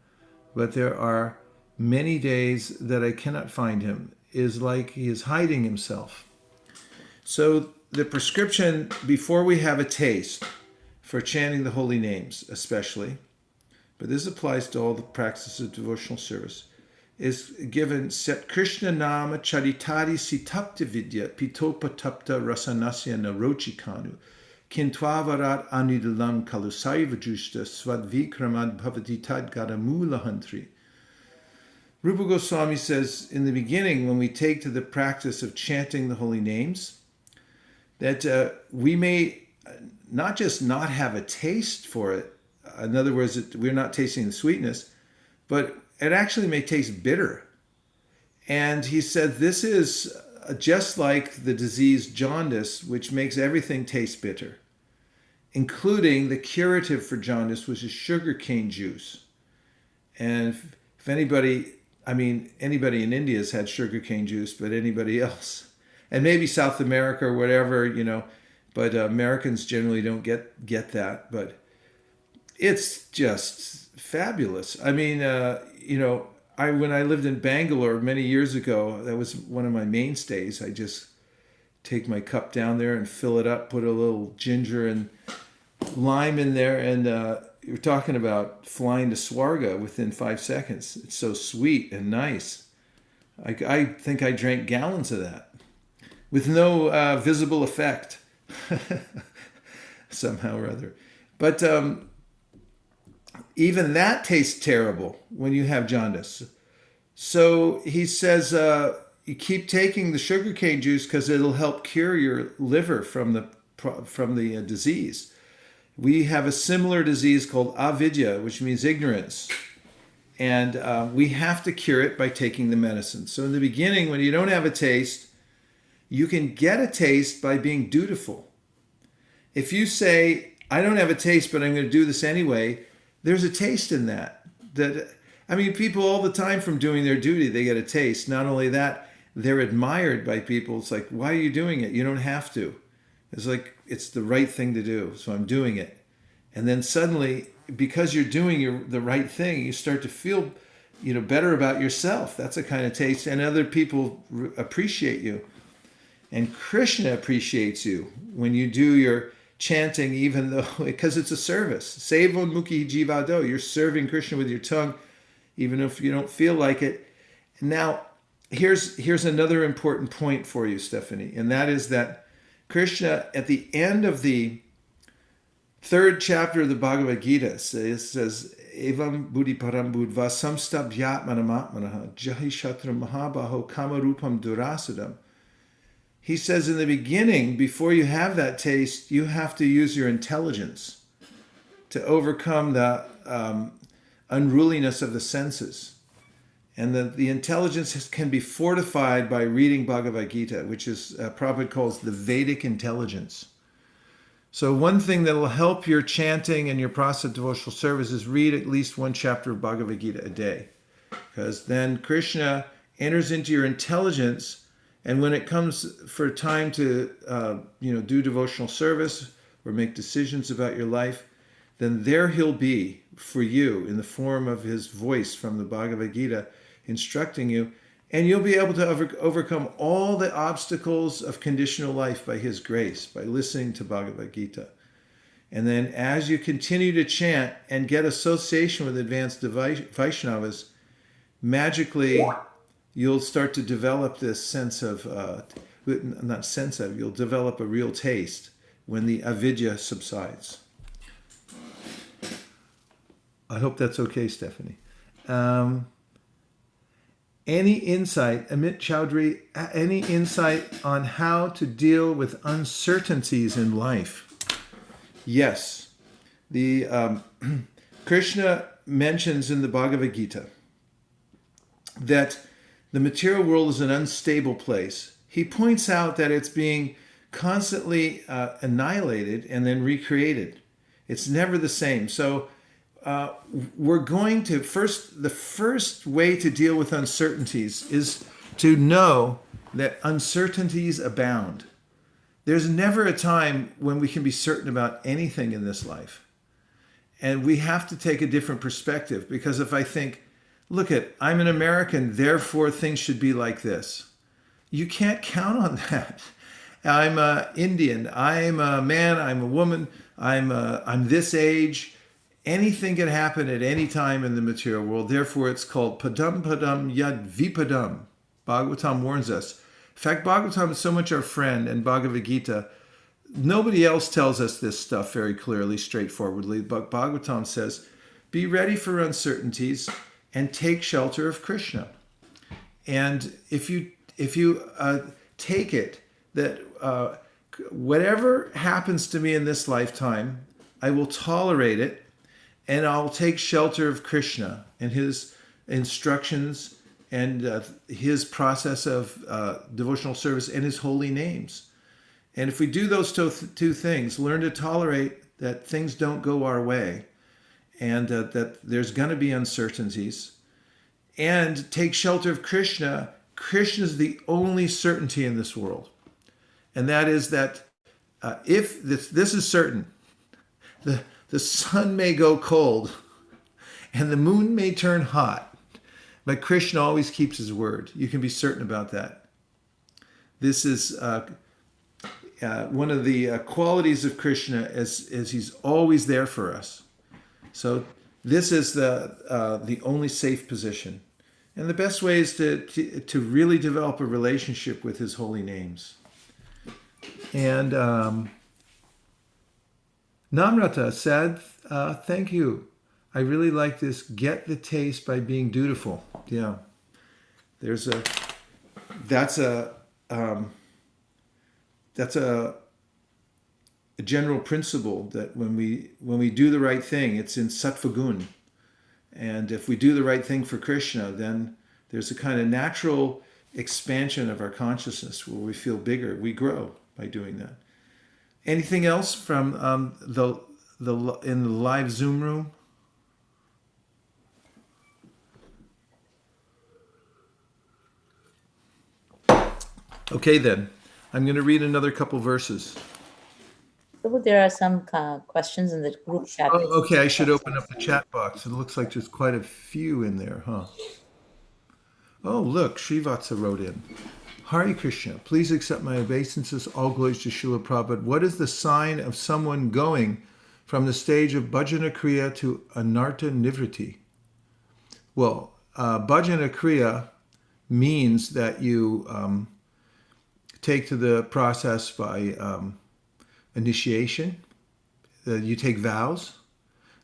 but there are many days that I cannot find him, is like he is hiding himself. So the prescription before we have a taste for chanting the holy names especially, but this applies to all the practices of devotional service, is given Set Krishna Nama Charitari Sitapta Vidya Pitopatapta Rasanasya Narochikanu Kintwavarat Anidalam Kalusaiva Jushta Swadvikramad Bhavati Tad Gadamula Hantri. Rupa Goswami says in the beginning, when we take to the practice of chanting the holy names, that we may not just not have a taste for it, in other words, we're not tasting the sweetness, but it actually may taste bitter. And he said this is just like the disease jaundice, which makes everything taste bitter, including the curative for jaundice, which is sugarcane juice. And if anybody in India has had sugarcane juice, but anybody else, and maybe South America or whatever, but Americans generally don't get that. But it's just fabulous. When I lived in Bangalore many years ago, that was one of my mainstays. I just take my cup down there and fill it up, put a little ginger and lime in there, and you're talking about flying to Swarga within 5 seconds. It's so sweet and nice. I think I drank gallons of that with no visible effect somehow or other. But even that tastes terrible when you have jaundice. So he says you keep taking the sugarcane juice because it'll help cure your liver from the disease. We have a similar disease called avidya, which means ignorance. And we have to cure it by taking the medicine. So in the beginning, when you don't have a taste, you can get a taste by being dutiful. If you say, I don't have a taste, but I'm going to do this anyway, there's a taste in that. People all the time from doing their duty, they get a taste. Not only that, they're admired by people. It's like, why are you doing it? You don't have to. It's like, it's the right thing to do, so I'm doing it. And then suddenly, because you're doing the right thing, you start to feel, better about yourself. That's a kind of taste. And other people appreciate you. And Krishna appreciates you when you do your chanting, even though, because it's a service. Sevon mukhi jivado. You're serving Krishna with your tongue, even if you don't feel like it. Now, here's another important point for you, Stephanie, and that is that Krishna, at the end of the 3rd chapter of the Bhagavad Gita, says, Evam buddhi param buddva samstabhyatmanamatmanaha jahi shatra mahabaho kamarupam durasadam. He says in the beginning, before you have that taste, you have to use your intelligence to overcome the unruliness of the senses. And the intelligence can be fortified by reading Bhagavad Gita, which is Prabhupada calls the Vedic Intelligence. So one thing that will help your chanting and your process of devotional service is read at least one chapter of Bhagavad Gita a day. Because then Krishna enters into your intelligence, and when it comes for time to do devotional service or make decisions about your life, then there he'll be for you in the form of his voice from the Bhagavad Gita, instructing you, and you'll be able to overcome all the obstacles of conditional life by his grace, by listening to Bhagavad Gita. And then as you continue to chant and get association with advanced Vaishnavas, magically you'll start to develop this sense of, you'll develop a real taste when the avidya subsides. I hope that's okay, Stephanie. Any insight, Amit Chowdhury, any insight on how to deal with uncertainties in life? Yes. Krishna mentions in the Bhagavad Gita that the material world is an unstable place. He points out that it's being constantly annihilated and then recreated. It's never the same. So we're going to the first way to deal with uncertainties is to know that uncertainties abound. There's never a time when we can be certain about anything in this life. And we have to take a different perspective, because if I think, look at, I'm an American, therefore things should be like this. You can't count on that. I'm Indian. I'm a man. I'm a woman. I'm this age. Anything can happen at any time in the material world. Therefore, it's called padam padam yad vipadam. Bhagavatam warns us. In fact, Bhagavatam is so much our friend, and Bhagavad Gita. Nobody else tells us this stuff very clearly, straightforwardly. But Bhagavatam says, be ready for uncertainties and take shelter of Krishna. And if you take it that whatever happens to me in this lifetime, I will tolerate it, and I'll take shelter of Krishna and his instructions and his process of devotional service and his holy names. And if we do those two things, learn to tolerate that things don't go our way, and that there's going to be uncertainties, and take shelter of Krishna. Krishna is the only certainty in this world. And that is that if this is certain, the sun may go cold and the moon may turn hot, but Krishna always keeps his word. You can be certain about that. This is one of the qualities of Krishna, as he's always there for us. So this is the only safe position. And the best way is to really develop a relationship with his holy names. And Namrata said, thank you. I really like this. Get the taste by being dutiful. Yeah. That's a general principle, that when we do the right thing, it's in sattva gun. And if we do the right thing for Krishna, then there's a kind of natural expansion of our consciousness where we feel bigger. We grow by doing that. Anything else from in the live Zoom room? Okay, then. I'm going to read another couple verses. Prabhu, there are some questions in the group chat. Oh, okay. I should open up the chat box. It looks like there's quite a few in there, huh? Oh, look, Srivatsa wrote in. Hare Krishna, please accept my obeisances. All glories to Srila Prabhupada. What is the sign of someone going from the stage of bhajana kriya to anartha nivriti? Well, bhajana kriya means that you take to the process by initiation. You take vows.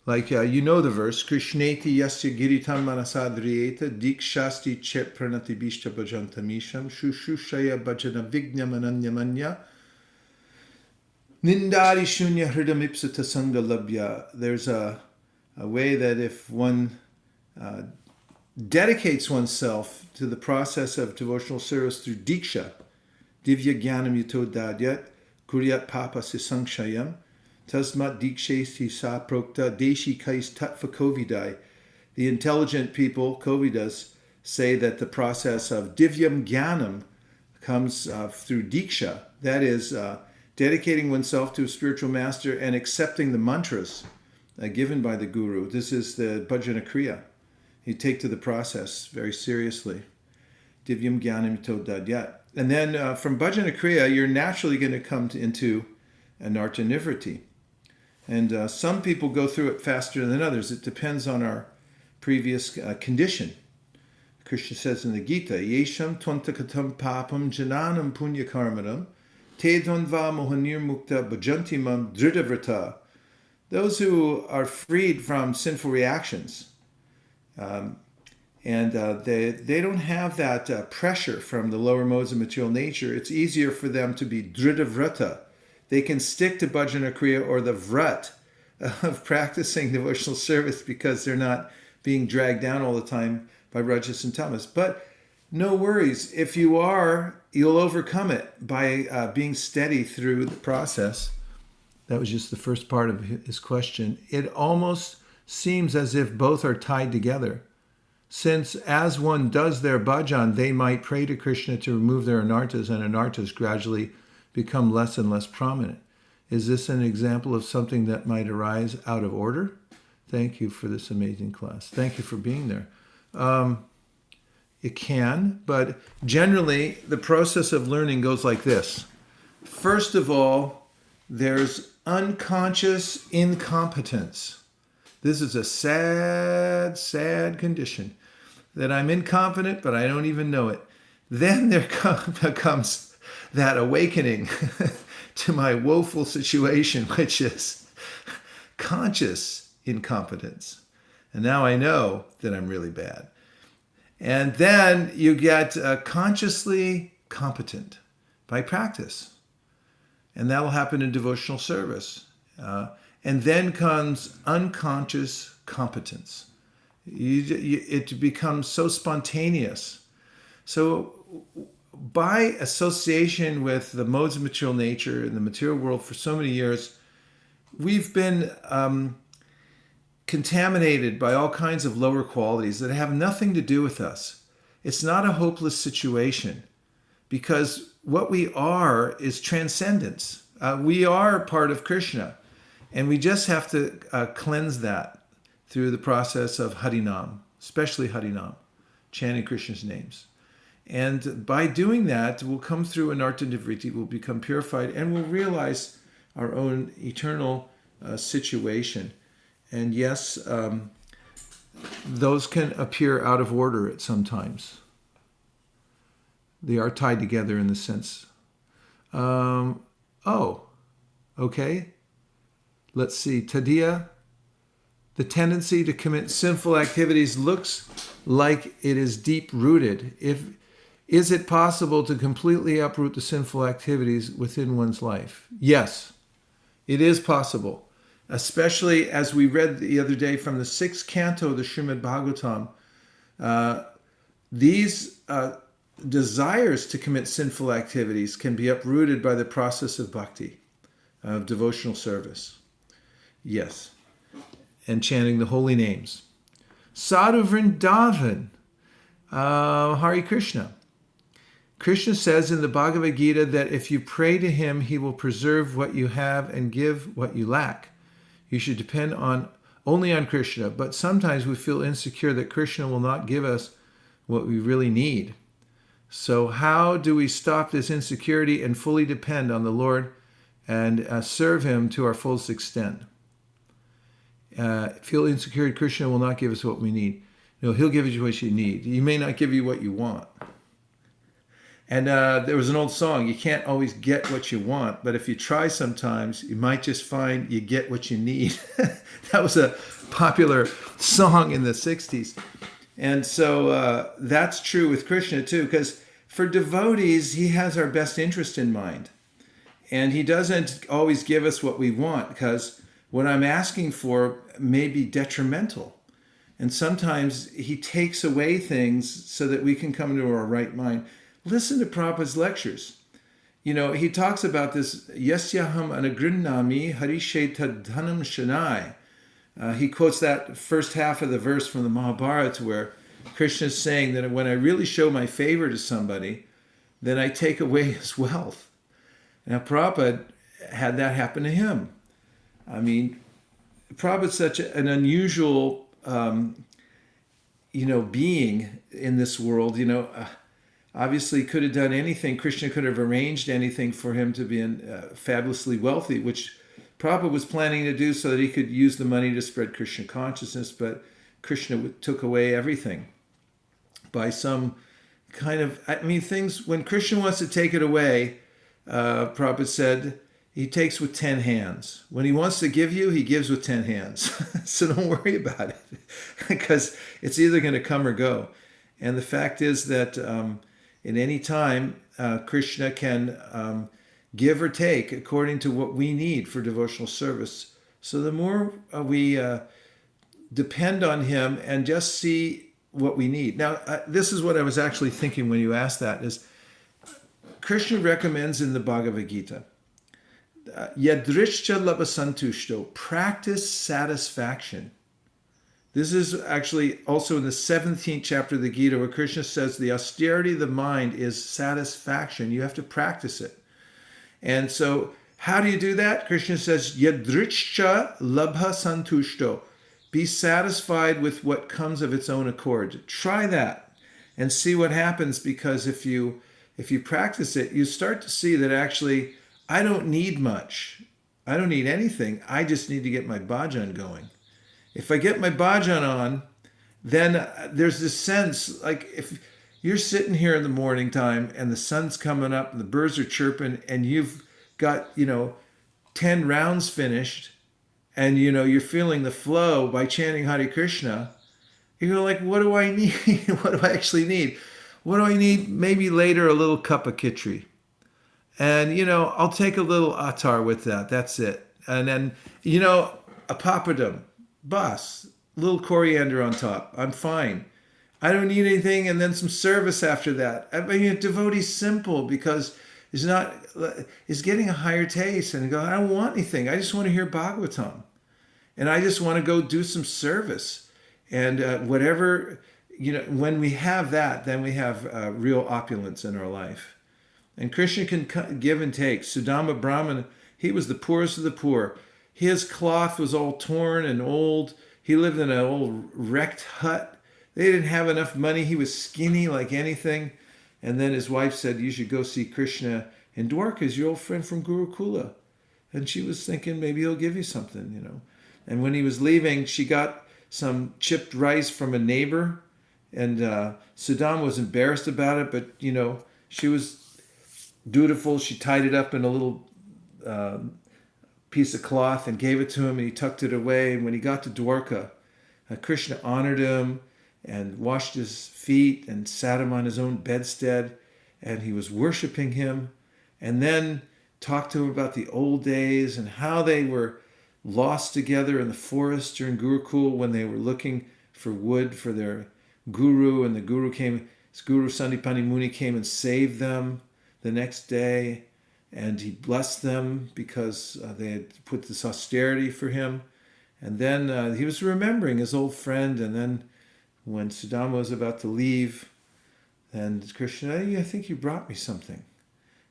Like, you know the verse, Krishneti yasya giritam manasadriyeta dikshasti chet pranati bishta bhajantamisham shushushaya bhajana vignam ananyamanya nindari shunya hridam ipsata sangha labhya. There's a way that if one dedicates oneself to the process of devotional service through diksha, divya jnanam yuto dadyat, kuryat papa sisankshayam, tasmat dikshesti sa prokta deshi kais tattva kovidai. The intelligent people, kovidas, say that the process of divyam jnanam comes through diksha. That is, dedicating oneself to a spiritual master and accepting the mantras given by the guru. This is the bhajana kriya. You take to the process very seriously. Divyam jnanam yuto dadyat. And then from bhajana kriya, you're naturally going to come into anartha nivriti. And some people go through it faster than others. It depends on our previous condition. Krishna says in the Gita, Yesham twantakatam papam jananam punya karmanam te dvandva mohanir mukta bhajantimam dhridavrata. Those who are freed from sinful reactions, and they don't have that pressure from the lower modes of material nature, it's easier for them to be dhridavrata. They can stick to bhajana kriya or the vrat of practicing devotional service because they're not being dragged down all the time by rajas and tamas. But no worries. If you are, you'll overcome it by being steady through the process. That was just the first part of his question. It almost seems as if both are tied together. Since as one does their bhajan, they might pray to Krishna to remove their anarthas, and anarthas gradually become less and less prominent. Is this an example of something that might arise out of order? Thank you for this amazing class. Thank you for being there. It can, but generally the process of learning goes like this. First of all, there's unconscious incompetence. This is a sad, sad condition, that I'm incompetent, but I don't even know it. Then there comes that awakening to my woeful situation, which is conscious incompetence. And now I know that I'm really bad. And then you get consciously competent by practice. And that will happen in devotional service. And then comes unconscious competence. It becomes so spontaneous. So by association with the modes of material nature and the material world for so many years, we've been contaminated by all kinds of lower qualities that have nothing to do with us. It's not a hopeless situation, because what we are is transcendence. We are part of Krishna, and we just have to cleanse that through the process of Harinam, especially Harinam, chanting Krishna's names. And by doing that, we'll come through Anartha Vritti, we'll become purified, and we'll realize our own eternal situation. And yes, those can appear out of order at sometimes. They are tied together in the sense. Okay. Let's see. Tadiya, the tendency to commit sinful activities looks like it is deep-rooted. Is it possible to completely uproot the sinful activities within one's life? Yes, it is possible. Especially as we read the other day from the 6th canto of the Srimad Bhagavatam, these desires to commit sinful activities can be uprooted by the process of bhakti, of devotional service. Yes, and chanting the holy names. Sadhu Vrindavan, Hare Krishna. Krishna says in the Bhagavad Gita that if you pray to him, he will preserve what you have and give what you lack. You should depend only on Krishna, but sometimes we feel insecure that Krishna will not give us what we really need. So how do we stop this insecurity and fully depend on the Lord and serve him to our fullest extent? Feel insecure, Krishna will not give us what we need. No, he'll give you what you need. He may not give you what you want. And there was an old song, you can't always get what you want, but if you try sometimes, you might just find you get what you need. That was a popular song in the 60s. And so that's true with Krishna too, because for devotees, he has our best interest in mind. And he doesn't always give us what we want, because what I'm asking for may be detrimental. And sometimes he takes away things so that we can come into our right mind. Listen to Prabhupada's lectures. You know, he talks about this, Yasyaham anagrinnami harishetad dhanam shanai. He quotes that first half of the verse from the Mahabharata where Krishna is saying that when I really show my favor to somebody, then I take away his wealth. Now, Prabhupada had that happen to him. I mean, Prabhupada's such an unusual, being in this world, obviously could have done anything. Krishna could have arranged anything for him to be fabulously wealthy, which Prabhupada was planning to do so that he could use the money to spread Krishna consciousness, but Krishna took away everything by some kind of, things, when Krishna wants to take it away, Prabhupada said, he takes with 10 hands. When he wants to give you, he gives with 10 hands. So don't worry about it, because it's either going to come or go. And the fact is that in any time, Krishna can give or take according to what we need for devotional service. So the more we depend on him and just see what we need. Now, this is what I was actually thinking when you asked that, is Krishna recommends in the Bhagavad Gita, Yadrishcha labasantushto, practice satisfaction. This is actually also in the 17th chapter of the Gita, where Krishna says the austerity of the mind is satisfaction. You have to practice it. And so how do you do that? Krishna says, Yadrishcha labha santushto. be satisfied with what comes of its own accord. Try that and see what happens, because if you practice it, you start to see that actually I don't need much. I don't need anything. I just need to get my bhajan going. If I get my bhajan on, then there's this sense, like if you're sitting here in the morning time and the sun's coming up and the birds are chirping and you've got, 10 rounds finished and, you're feeling the flow by chanting Hare Krishna, you're like, what do I need? What do I actually need? What do I need? Maybe later a little cup of khichdi. And, I'll take a little attar with that. That's it. And then, a papadum, bas, little coriander on top. I'm fine. I don't need anything. And then some service after that. I mean, a devotee's simple because it's getting a higher taste. And go, I don't want anything. I just want to hear Bhagavatam. And I just want to go do some service. And whatever, when we have that, then we have real opulence in our life. And Krishna can give and take. Sudama Brahmana, he was the poorest of the poor. His cloth was all torn and old. He lived in an old wrecked hut. They didn't have enough money. He was skinny like anything. And then his wife said, you should go see Krishna in Dwarka, your old friend from Gurukula. And she was thinking, maybe he'll give you something, And when he was leaving, she got some chipped rice from a neighbor. And Sudama was embarrassed about it, but, she was dutiful. She tied it up in a little piece of cloth and gave it to him, and he tucked it away. And when he got to Dwarka, Krishna honored him and washed his feet and sat him on his own bedstead, and he was worshiping him, and then talked to him about the old days and how they were lost together in the forest during Gurukul when they were looking for wood for their guru, and the guru came, his guru Sandipani Muni came and saved them the next day, and he blessed them because they had put this austerity for him. And then he was remembering his old friend, and then when Sudama was about to leave, then Krishna, I think you brought me something.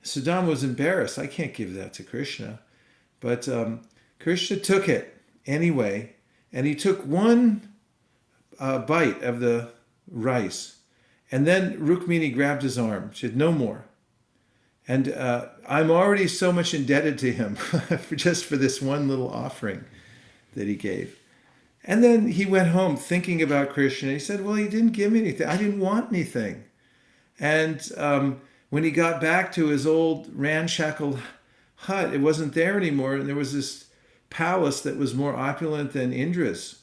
Sudama was embarrassed. I can't give that to Krishna. But Krishna took it anyway, and he took one bite of the rice, and then Rukmini grabbed his arm. She said, no more. And I'm already so much indebted to him just for this one little offering that he gave. And then he went home thinking about Krishna. He said, well, he didn't give me anything. I didn't want anything. And when he got back to his old ramshackle hut, it wasn't there anymore. And there was this palace that was more opulent than Indra's.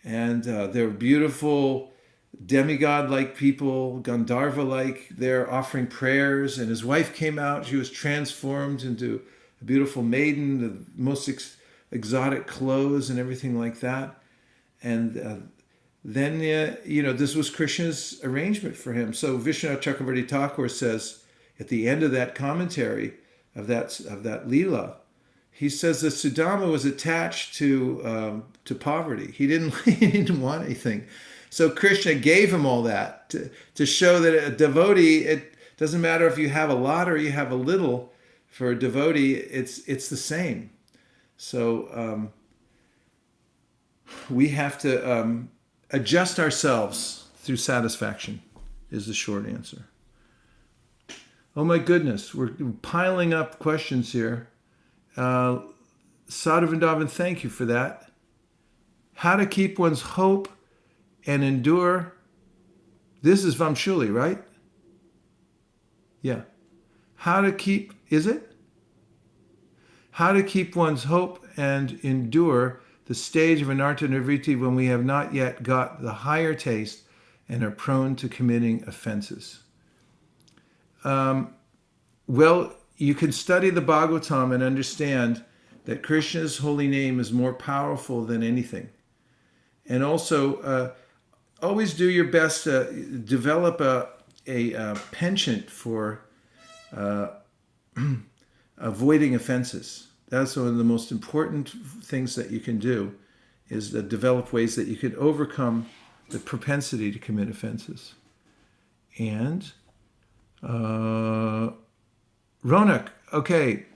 And there were beautiful demigod-like people, Gandharva-like, there offering prayers. And his wife came out. She was transformed into a beautiful maiden, the most exotic clothes and everything like that. And then, this was Krishna's arrangement for him. So Vishwanath Chakravarti Thakur says at the end of that commentary of that Leela, he says that Sudama was attached to poverty. He didn't want anything. So Krishna gave him all that to show that a devotee, it doesn't matter if you have a lot or you have a little. For a devotee, it's the same. So we have to adjust ourselves through satisfaction is the short answer. Oh my goodness, we're piling up questions here. Sadhu Vrindavan, thank you for that. How to keep one's hope and endure. This is Vamshuli, right? Yeah. How to keep, is it? How to keep one's hope and endure the stage of anartha nivritti when we have not yet got the higher taste and are prone to committing offenses. Well, you can study the Bhagavatam and understand that Krishna's holy name is more powerful than anything. And also, always do your best to develop a penchant for avoiding offenses. That's one of the most important things that you can do, is to develop ways that you can overcome the propensity to commit offenses. And Ronak, okay.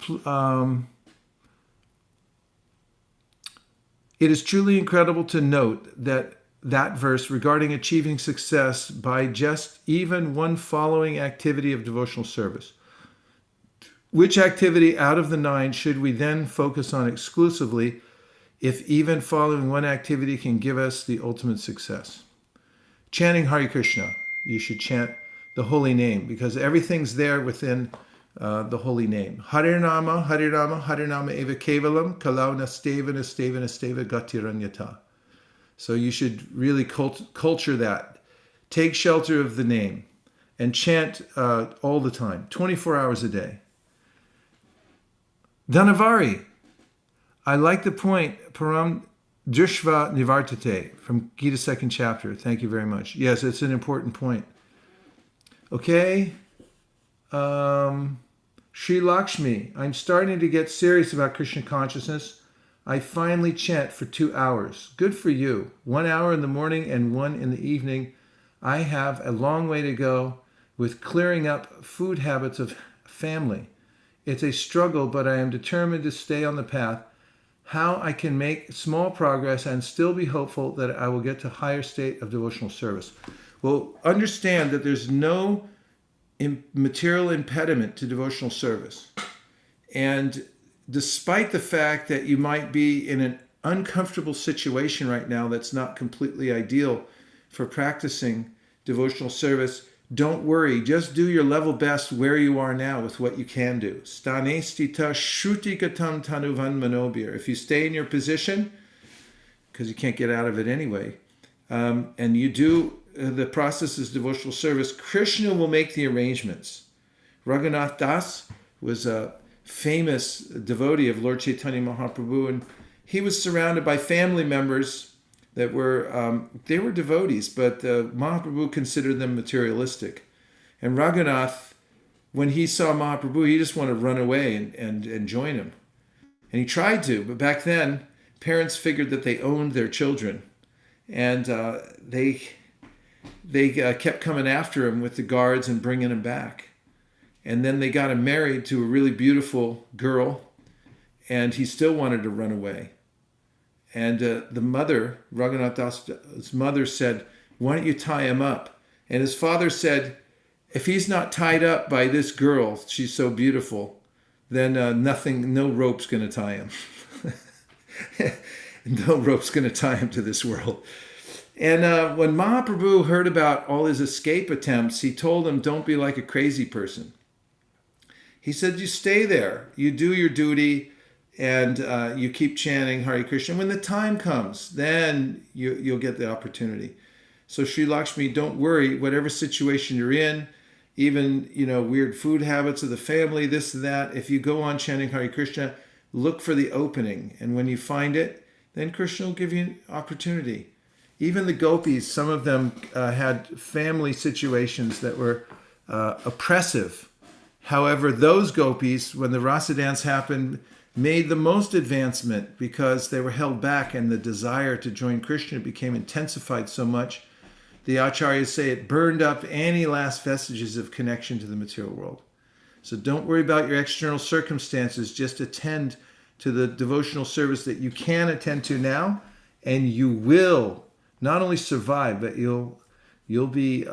It is truly incredible to note that verse regarding achieving success by just even one following activity of devotional service. Which activity out of the 9 should we then focus on exclusively if even following one activity can give us the ultimate success? Chanting Hare Krishna. You should chant the holy name because everything's there within the holy name. Hare Nama, Hare Nama, Hare Nama Eva Kevalam, Kalau Nasteva, Nasteva, Nasteva, Gatiranyata. So you should really culture that. Take shelter of the name and chant all the time, 24 hours a day. Dhanavari. I like the point, Param Drishva Nivartate from Gita 2nd chapter. Thank you very much. Yes, it's an important point. Okay. Sri Lakshmi, I'm starting to get serious about Krishna consciousness. I finally chant for 2 hours. Good for you. 1 hour in the morning and 1 in the evening. I have a long way to go with clearing up food habits of family. It's a struggle, but I am determined to stay on the path. How I can make small progress and still be hopeful that I will get to higher state of devotional service. Well, understand that there's no material impediment to devotional service. And despite the fact that you might be in an uncomfortable situation right now that's not completely ideal for practicing devotional service, don't worry. Just do your level best where you are now with what you can do. Stanestita shrutikatam tanuvan manobir. If you stay in your position, because you can't get out of it anyway, and you do the process is devotional service, Krishna will make the arrangements. Raghunath Das was a famous devotee of Lord Chaitanya Mahaprabhu, and he was surrounded by family members that were, they were devotees, but Mahaprabhu considered them materialistic. And Raghunath, when he saw Mahaprabhu, he just wanted to run away and join him. And he tried to, but back then, parents figured that they owned their children. And they kept coming after him with the guards and bringing him back. And then they got him married to a really beautiful girl, and he still wanted to run away. And the mother, Raghunath Das's mother, said, "Why don't you tie him up?" And his father said, "If he's not tied up by this girl, she's so beautiful, then no rope's going to tie him." No rope's going to tie him to this world. And when Mahaprabhu heard about all his escape attempts, he told him, don't be like a crazy person. He said, you stay there, you do your duty, and you keep chanting Hare Krishna. When the time comes, then you'll get the opportunity. So Sri Lakshmi, don't worry, whatever situation you're in, even weird food habits of the family, this and that, if you go on chanting Hare Krishna, look for the opening. And when you find it, then Krishna will give you an opportunity. Even the gopis, some of them had family situations that were oppressive. However, those gopis, when the rasa dance happened, made the most advancement because they were held back and the desire to join Krishna became intensified so much. The acharyas say it burned up any last vestiges of connection to the material world. So don't worry about your external circumstances. Just attend to the devotional service that you can attend to now, and you will not only survive, but you'll be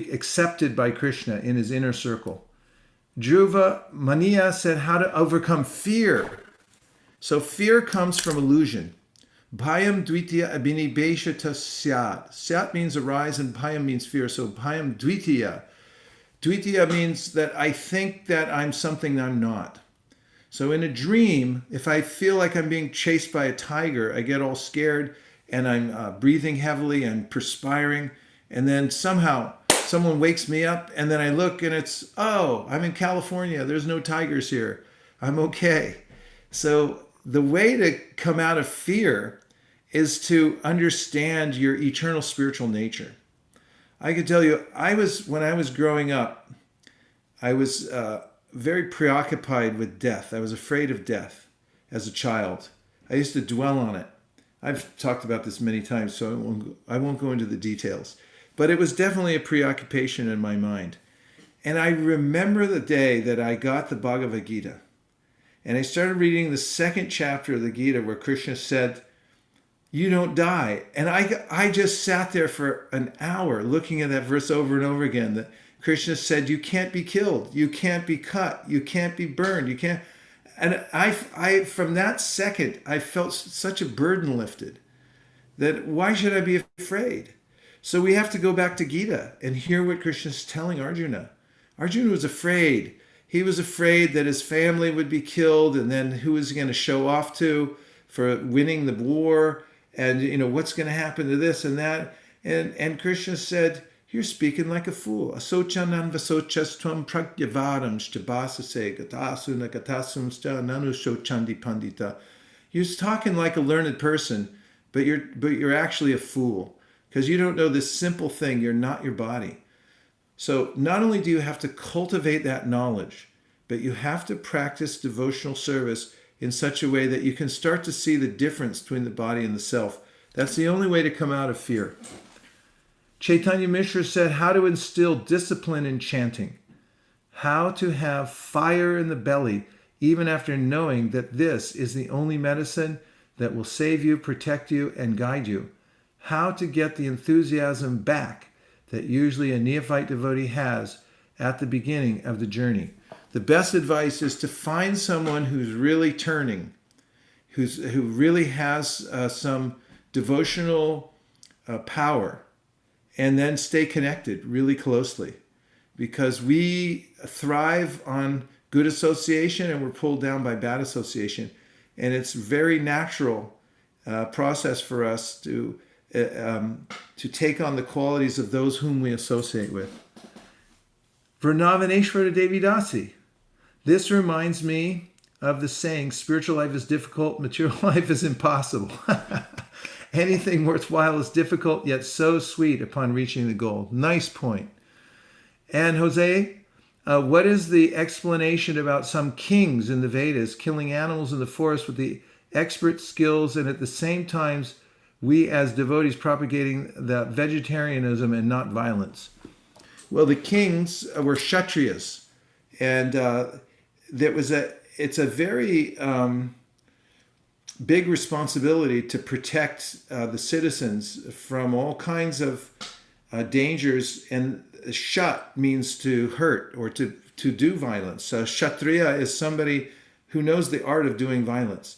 accepted by Krishna in his inner circle. Dhruva Mania said how to overcome fear. So fear comes from illusion. Bhayam dvitiya abhinibheshata syat. Syat means arise and bhayam means fear. So bhayam dvitiya. Dvitiya means that I think that I'm something I'm not. So in a dream, if I feel like I'm being chased by a tiger, I get all scared and I'm breathing heavily and perspiring. And then somehow someone wakes me up and then I look and it's, oh, I'm in California. There's no tigers here. I'm okay. So the way to come out of fear is to understand your eternal spiritual nature. I can tell you, when I was growing up, I was very preoccupied with death. I was afraid of death as a child. I used to dwell on it. I've talked about this many times, so I won't go into the details. But it was definitely a preoccupation in my mind. And I remember the day that I got the Bhagavad Gita. And I started reading the second chapter of the Gita where Krishna said, you don't die. And I just sat there for an hour looking at that verse over and over again, that Krishna said, you can't be killed, you can't be cut, you can't be burned, you can't. And I from that second, I felt such a burden lifted that why should I be afraid? So we have to go back to Gita and hear what Krishna's telling Arjuna. Arjuna was afraid. He was afraid that his family would be killed, and then who was he going to show off to for winning the war? And, you know, what's going to happen to this and that? And Krishna said, you're speaking like a fool. Asochanan vasochas tvam pragyavaram shtabasase gatasuna gatasum sta nanu shochandi pandita. You're talking like a learned person, but you're actually a fool because you don't know this simple thing. You're not your body. So not only do you have to cultivate that knowledge, but you have to practice devotional service in such a way that you can start to see the difference between the body and the self. That's the only way to come out of fear. Chaitanya Mishra said how to instill discipline in chanting, how to have fire in the belly even after knowing that this is the only medicine that will save you, protect you, and guide you, how to get the enthusiasm back that usually a neophyte devotee has at the beginning of the journey. The best advice is to find someone who's really turning, who really has some devotional power, and then stay connected really closely, because we thrive on good association and we're pulled down by bad association. And it's very natural process for us to take on the qualities of those whom we associate with. Vrnavaneshwara Devi Dasi. This reminds me of the saying, spiritual life is difficult, material life is impossible. Anything worthwhile is difficult, yet so sweet upon reaching the goal. Nice point. And Jose, what is the explanation about some kings in the Vedas killing animals in the forest with the expert skills, and at the same time we as devotees propagating the vegetarianism and not violence? Well, the kings were Kshatriyas, and it's a very big responsibility to protect the citizens from all kinds of dangers. And shat means to hurt or to do violence. So Kshatriya is somebody who knows the art of doing violence.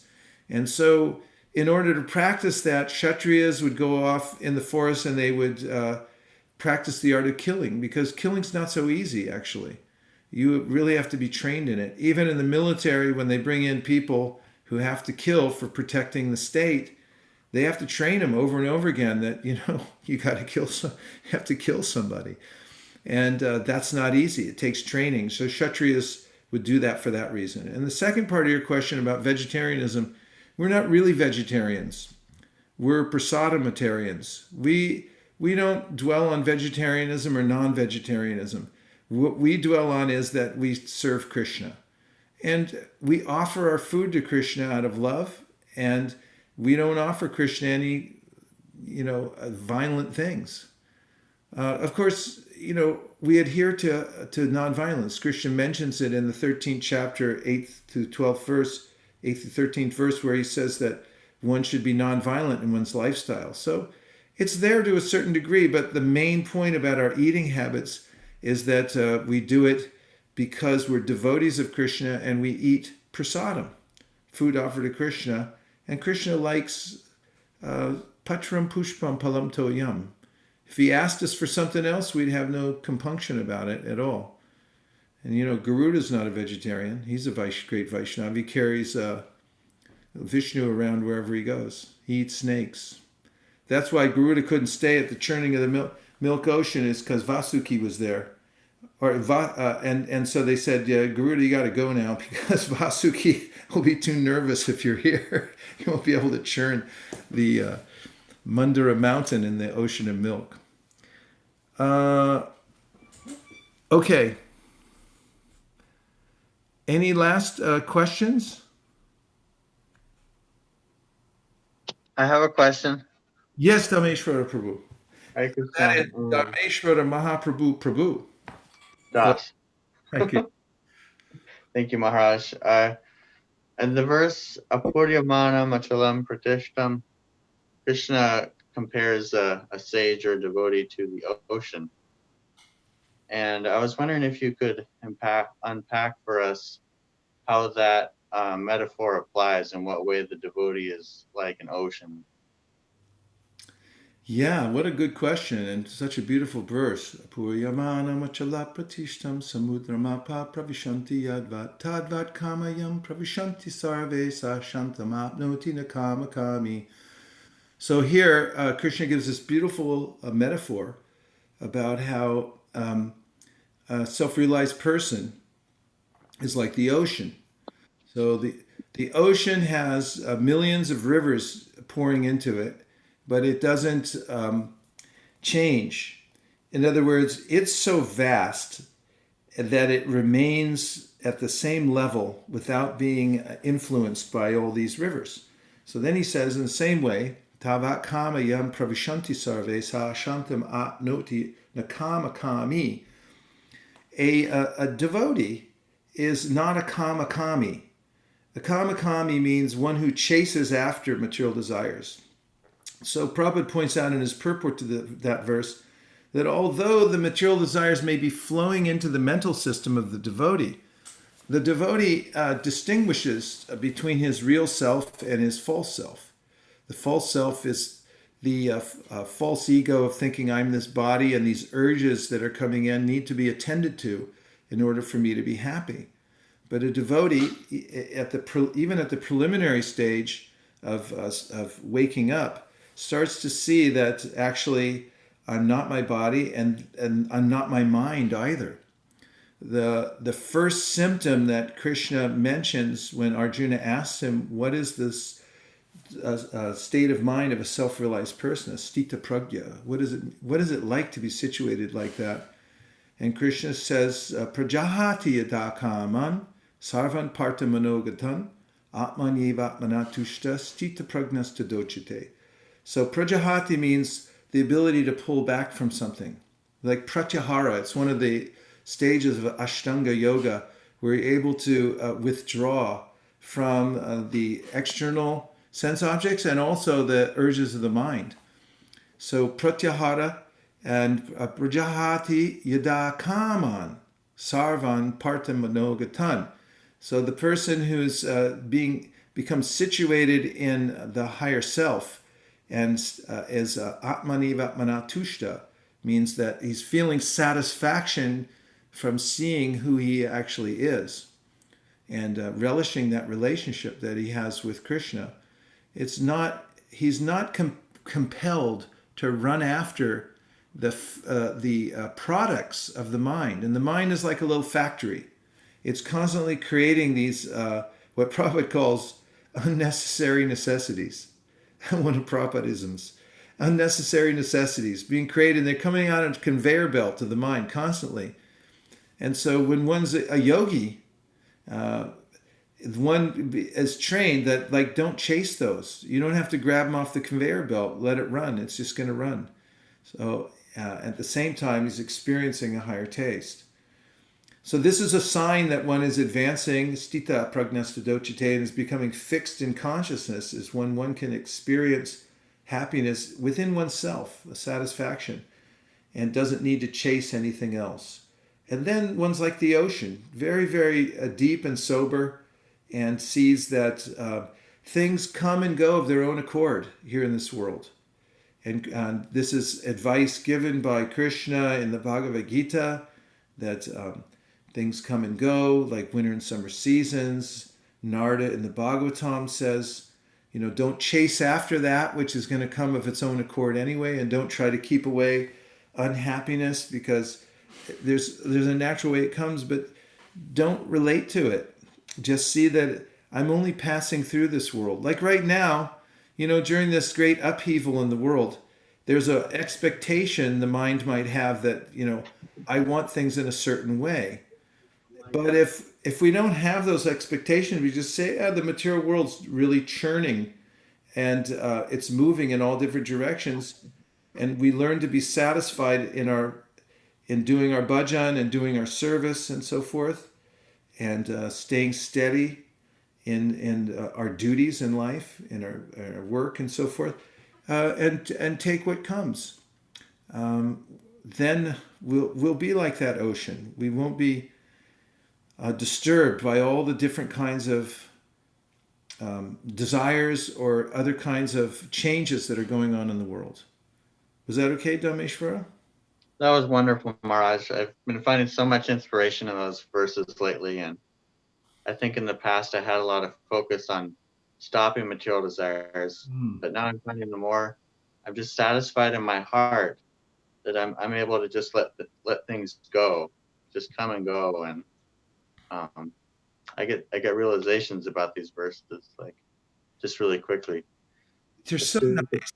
And so in order to practice that, Kshatriyas would go off in the forest and they would practice the art of killing, because killing's not so easy, actually. You really have to be trained in it. Even in the military, when they bring in people who have to kill for protecting the state, they have to train them over and over again that, you know, you have to kill somebody. And that's not easy. It takes training. So Kshatriyas would do that for that reason. And the second part of your question about vegetarianism, we're not really vegetarians. We're prasadamatarians. We don't dwell on vegetarianism or non-vegetarianism. What we dwell on is that we serve Krishna. And we offer our food to Krishna out of love, and we don't offer Krishna any, violent things. Of course, we adhere to nonviolence. Krishna mentions it in the 13th chapter, 8th to 12th verse, 8th to 13th verse, where he says that one should be nonviolent in one's lifestyle. So it's there to a certain degree, but the main point about our eating habits is that we do it because we're devotees of Krishna and we eat prasadam, food offered to Krishna. And Krishna likes patram pushpam palam toyam. If he asked us for something else, we'd have no compunction about it at all. And Garuda's not a vegetarian. He's a great Vaishnava. He carries Vishnu around wherever he goes. He eats snakes. That's why Garuda couldn't stay at the churning of the milk ocean, is because Vasuki was there. And so they said, Garuda, you got to go now because Vasuki will be too nervous if you're here. He won't be able to churn the Mandara mountain in the ocean of milk. Okay. Any last questions? I have a question. Yes, Dharmeshwara Prabhu. That is Dharmeshwara Mahaprabhu Prabhu. Das. Thank you. Thank you, Maharaj. And the verse Apuryamana Machalam Pratishtam, Krishna compares a sage or devotee to the ocean. And I was wondering if you could unpack for us how that metaphor applies and what way the devotee is like an ocean. Yeah, what a good question, and such a beautiful verse. Puryamana machala pratishtam samudramapa pravishanti yadvat tadvat kamayam pravishanti sarve sa shantamapnoti nakama kami. So here, Krishna gives this beautiful metaphor about how a self-realized person is like the ocean. So the ocean has millions of rivers pouring into it, but it doesn't change. In other words, it's so vast that it remains at the same level without being influenced by all these rivers. So then he says, in the same way, Tavat kama yam pravishanti sarve sa shantam atnoti nakama kami. A devotee is not a kama kami. A kama kami means one who chases after material desires. So Prabhupada points out in his purport to that verse that although the material desires may be flowing into the mental system of the devotee distinguishes between his real self and his false self. The false self is the false ego of thinking I'm this body, and these urges that are coming in need to be attended to in order for me to be happy. But a devotee, even at the preliminary stage of waking up, starts to see that actually I'm not my body and I'm not my mind either. The first symptom that Krishna mentions when Arjuna asks him, what is this state of mind of a self-realized person, a stita pragya? What is it like to be situated like that? And Krishna says, prajahati yada kaman sarvan parta manogatan atmanyevatmanatushta stita pragnas tadochite. So prajahati means the ability to pull back from something. Like pratyahara, it's one of the stages of Ashtanga yoga where you're able to withdraw from the external sense objects and also the urges of the mind. So pratyahara and prajahati yada kaman sarvan partam manogatan. So the person who's becomes situated in the higher self and is atmani vatmanatushta, means that he's feeling satisfaction from seeing who he actually is and relishing that relationship that he has with Krishna. He's not compelled to run after the products of the mind. And the mind is like a little factory. It's constantly creating these, what Prabhupada calls unnecessary necessities. One of Prabhupadaisms. Unnecessary necessities being created, and they're coming out of a conveyor belt of the mind constantly. And so when one's a yogi, one is trained that, like, don't chase those. You don't have to grab them off the conveyor belt. Let it run. It's just going to run. So at the same time, he's experiencing a higher taste. So this is a sign that one is advancing stita pragnastadochite and is becoming fixed in consciousness, is when one can experience happiness within oneself, a satisfaction, and doesn't need to chase anything else. And then one's like the ocean, very, very deep and sober, and sees that things come and go of their own accord here in this world. And this is advice given by Krishna in the Bhagavad Gita, that things come and go, like winter and summer seasons. Narada in the Bhagavatam says, don't chase after that which is going to come of its own accord anyway, and don't try to keep away unhappiness, because there's a natural way it comes, but don't relate to it. Just see that I'm only passing through this world. Like right now, during this great upheaval in the world, there's an expectation the mind might have that, I want things in a certain way. But if we don't have those expectations, we just say, the material world's really churning and it's moving in all different directions, and we learn to be satisfied in doing our bhajan and doing our service and so forth, and staying steady in our duties in life, in our work and so forth, and take what comes. Then we'll be like that ocean. We won't be disturbed by all the different kinds of desires or other kinds of changes that are going on in the world. Was that okay, Dhameshwara? That was wonderful, Maharaj. I've been finding so much inspiration in those verses lately, and I think in the past I had a lot of focus on stopping material desires, but now I'm finding the more I'm just satisfied in my heart that I'm able to just let things go, just come and go, and I get realizations about these verses like just really quickly. They're so nice.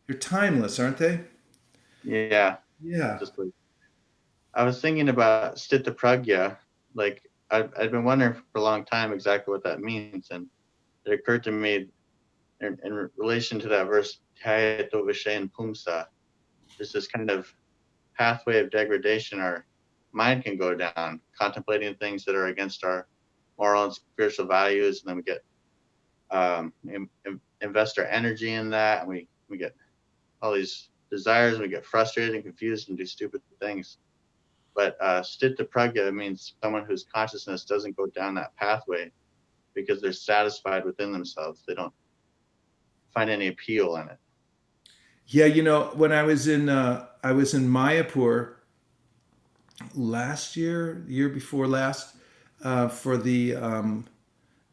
They're timeless, aren't they? Yeah, Yeah. just like I was thinking about Sthita Pragya, like I've been wondering for a long time exactly what that means, and it occurred to me in relation to that verse, Dhyayato Vishayan Pumsa, there's this kind of pathway of degradation our mind can go down, contemplating things that are against our moral and spiritual values, and then we get invest our energy in that, and we get all these desires, and we get frustrated and confused and do stupid things. But Sthita Pragya means someone whose consciousness doesn't go down that pathway because they're satisfied within themselves. They don't find any appeal in it. Yeah, when I was in Mayapur last year, year before last, for the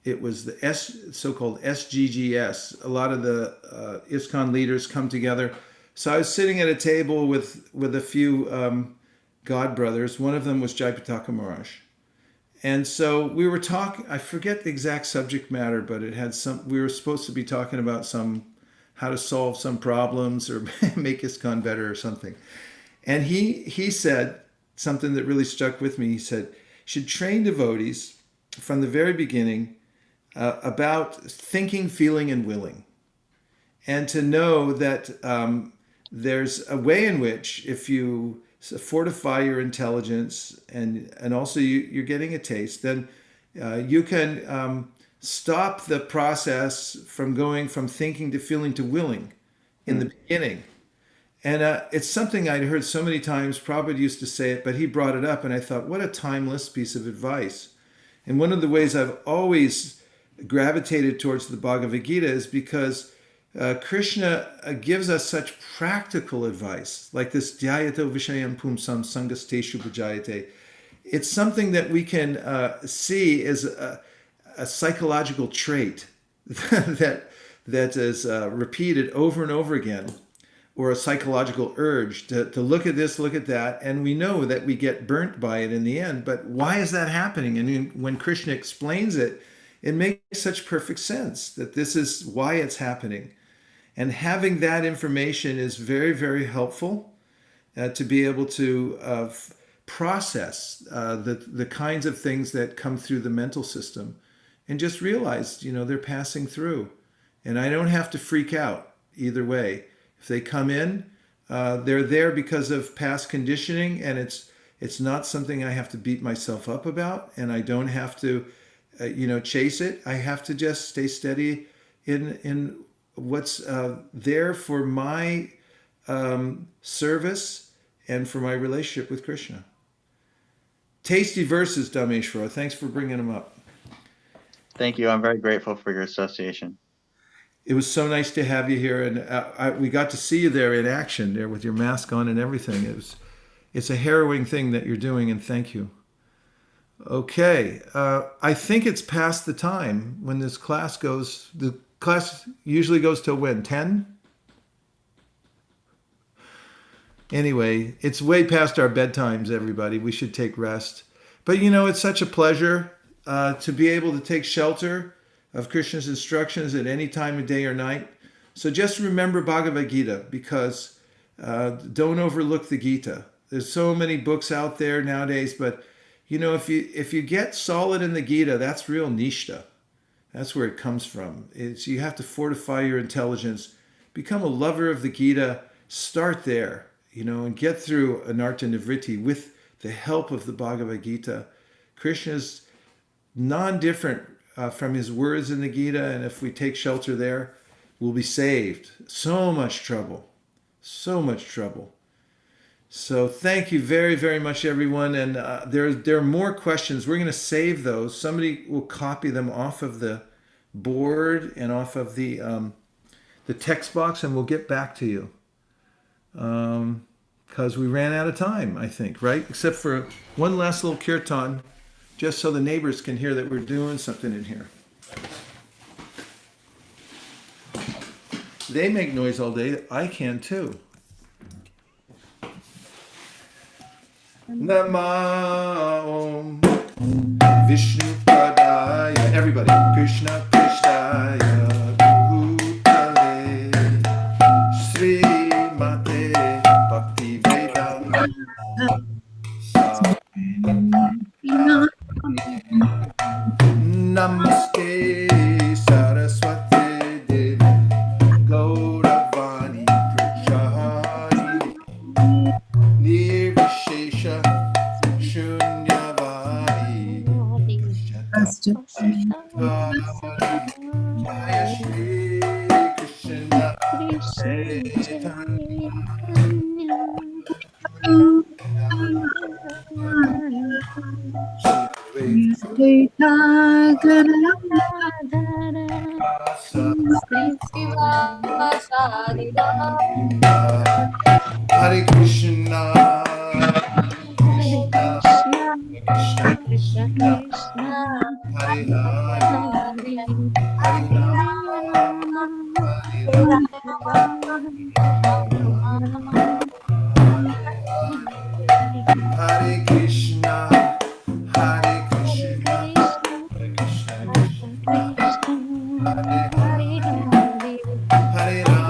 it was the so-called SGGS. A lot of the ISKCON leaders come together. So I was sitting at a table with a few God brothers. One of them was Jayapataka Maharaj. And so we were talking, I forget the exact subject matter, but it had we were supposed to be talking about how to solve some problems or make ISKCON better or something. And he said something that really stuck with me. He said, should train devotees from the very beginning about thinking, feeling, and willing. And to know that there's a way in which if you fortify your intelligence and also you're getting a taste, then you can stop the process from going from thinking to feeling to willing in the beginning. And it's something I'd heard so many times. Prabhupada used to say it, but he brought it up, and I thought, what a timeless piece of advice. And one of the ways I've always gravitated towards the Bhagavad Gita is because Krishna gives us such practical advice, like this Dhyayato Vishayam Pumsam Sangasteshu Bhajayate. It's something that we can see as a psychological trait that is repeated over and over again, or a psychological urge to look at this, look at that, and we know that we get burnt by it in the end. But why is that happening? And when Krishna explains it, it makes such perfect sense that this is why it's happening. And having that information is very, very helpful to be able to process the kinds of things that come through the mental system and just realize, they're passing through. And I don't have to freak out either way. If they come in, they're there because of past conditioning, and it's not something I have to beat myself up about, and I don't have to chase it. I have to just stay steady in what's there for my service and for my relationship with Krishna. Tasty verses, Dhameshwara. Thanks for bringing them up. Thank you. I'm very grateful for your association. It was so nice to have you here, and we got to see you there in action, there with your mask on and everything. It's a harrowing thing that you're doing, and thank you. Okay, I think it's past the time when this class goes. The class usually goes till when? 10? Anyway, it's way past our bedtimes, everybody. We should take rest. But it's such a pleasure to be able to take shelter of Krishna's instructions at any time of day or night. So just remember Bhagavad Gita, because don't overlook the Gita. There's so many books out there nowadays, but if you get solid in the Gita, that's real nishta. That's where it comes from. You have to fortify your intelligence, become a lover of the Gita, start there, and get through Anartha Nivritti with the help of the Bhagavad Gita. Krishna's non-different from his words in the Gita, and if we take shelter there, we'll be saved. So much trouble. So much trouble. So thank you very, very much, everyone. And there are more questions. We're going to save those. Somebody will copy them off of the board and off of the text box, and we'll get back to you. Because we ran out of time, I think, right? Except for one last little kirtan, just so the neighbors can hear that we're doing something in here. They make noise all day. I can too. Namah Vishnu Padaya. Everybody. Krishna Krishnaya Bhutale Sri Mate Bhakti Vedanta Namaste Saraswati Devi Gauravani Prachari Nirvishesha Shunyavadi Jaya Shri Krishna Chaitanya Hare Krishna Krishna Krishna Hare Hare Hare Rama Hare Hare Krishna Hare Krishna Hare Krishna Hare Hare Rama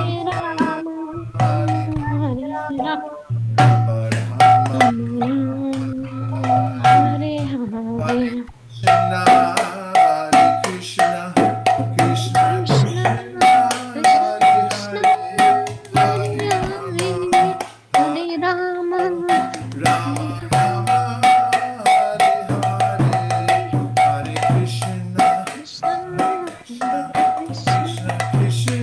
Hare Krishna Hare Krishna Krishna Krishna Hare Hare Hare Rama Rama Rama Hare Hare Hare Krishna Krishna Krishna Krishna Hare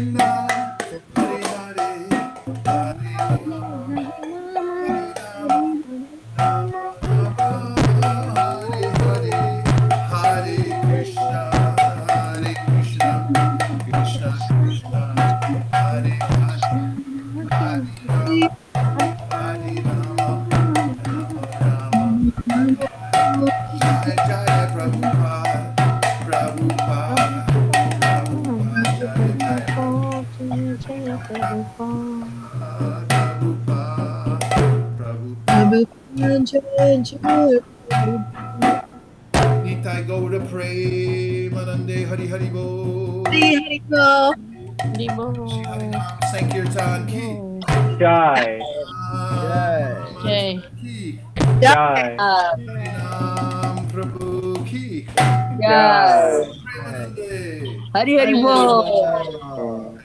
Hare Hare Nitai Gaura Premanande Hari Hari Bo Hari Bo. Hari Nam Sankirtan Ki Jai. Jai. Ki Jai. Hari Nam Prabhu Ki Jai. Premanande Hari Hari Bo.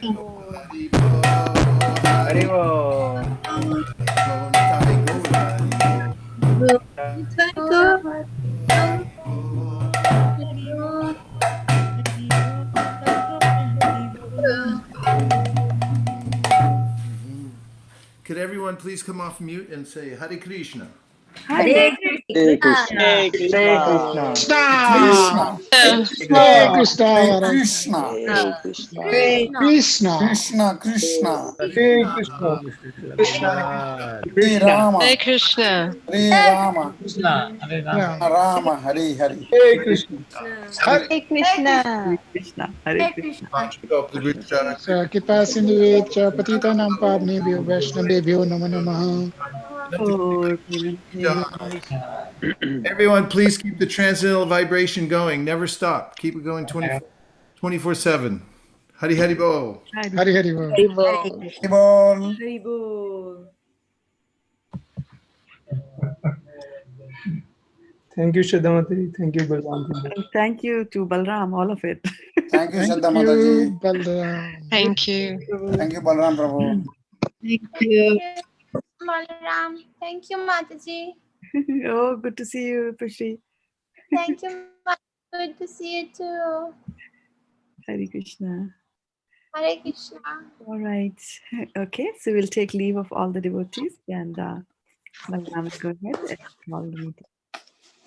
Hari Bo Hari Haribo. Nitai Gaura Could everyone please come off mute and say Hare Krishna? Hare Krishna. Hare Krishna. Hare Krishna, Hare Krishna, Krishna. Krishna, Krishna Krishna. Hare Krishna. Krishna. Hare Rama. Hare Krishna. Hare Rama. Rama Hare Hare. Hare Krishna. Hare Krishna. Krishna. Hare Krishna. Kripa Sindhu Patitanam Pavnebhyo Vaishnavebhyo Namo Namaha. Everyone, please keep the transcendental vibration going. Never stop. Keep it going 24/7. Hari Hari Bo. Hari Hari Bo. Bol. Thank you, Shraddha Mataji. Thank you, Balram. Thank you to Balram, all of it. Thank you, Shraddha Thank Mataji. you, Balram. Thank you. Thank you, Balram Prabhu. Thank you. Balaram. Thank you, Mataji. Oh, good to see you, Pushri. Thank you, Good to see you too. Hare Krishna. Hare Krishna. All right. Okay, so we'll take leave of all the devotees and Balram will go ahead and call the meeting.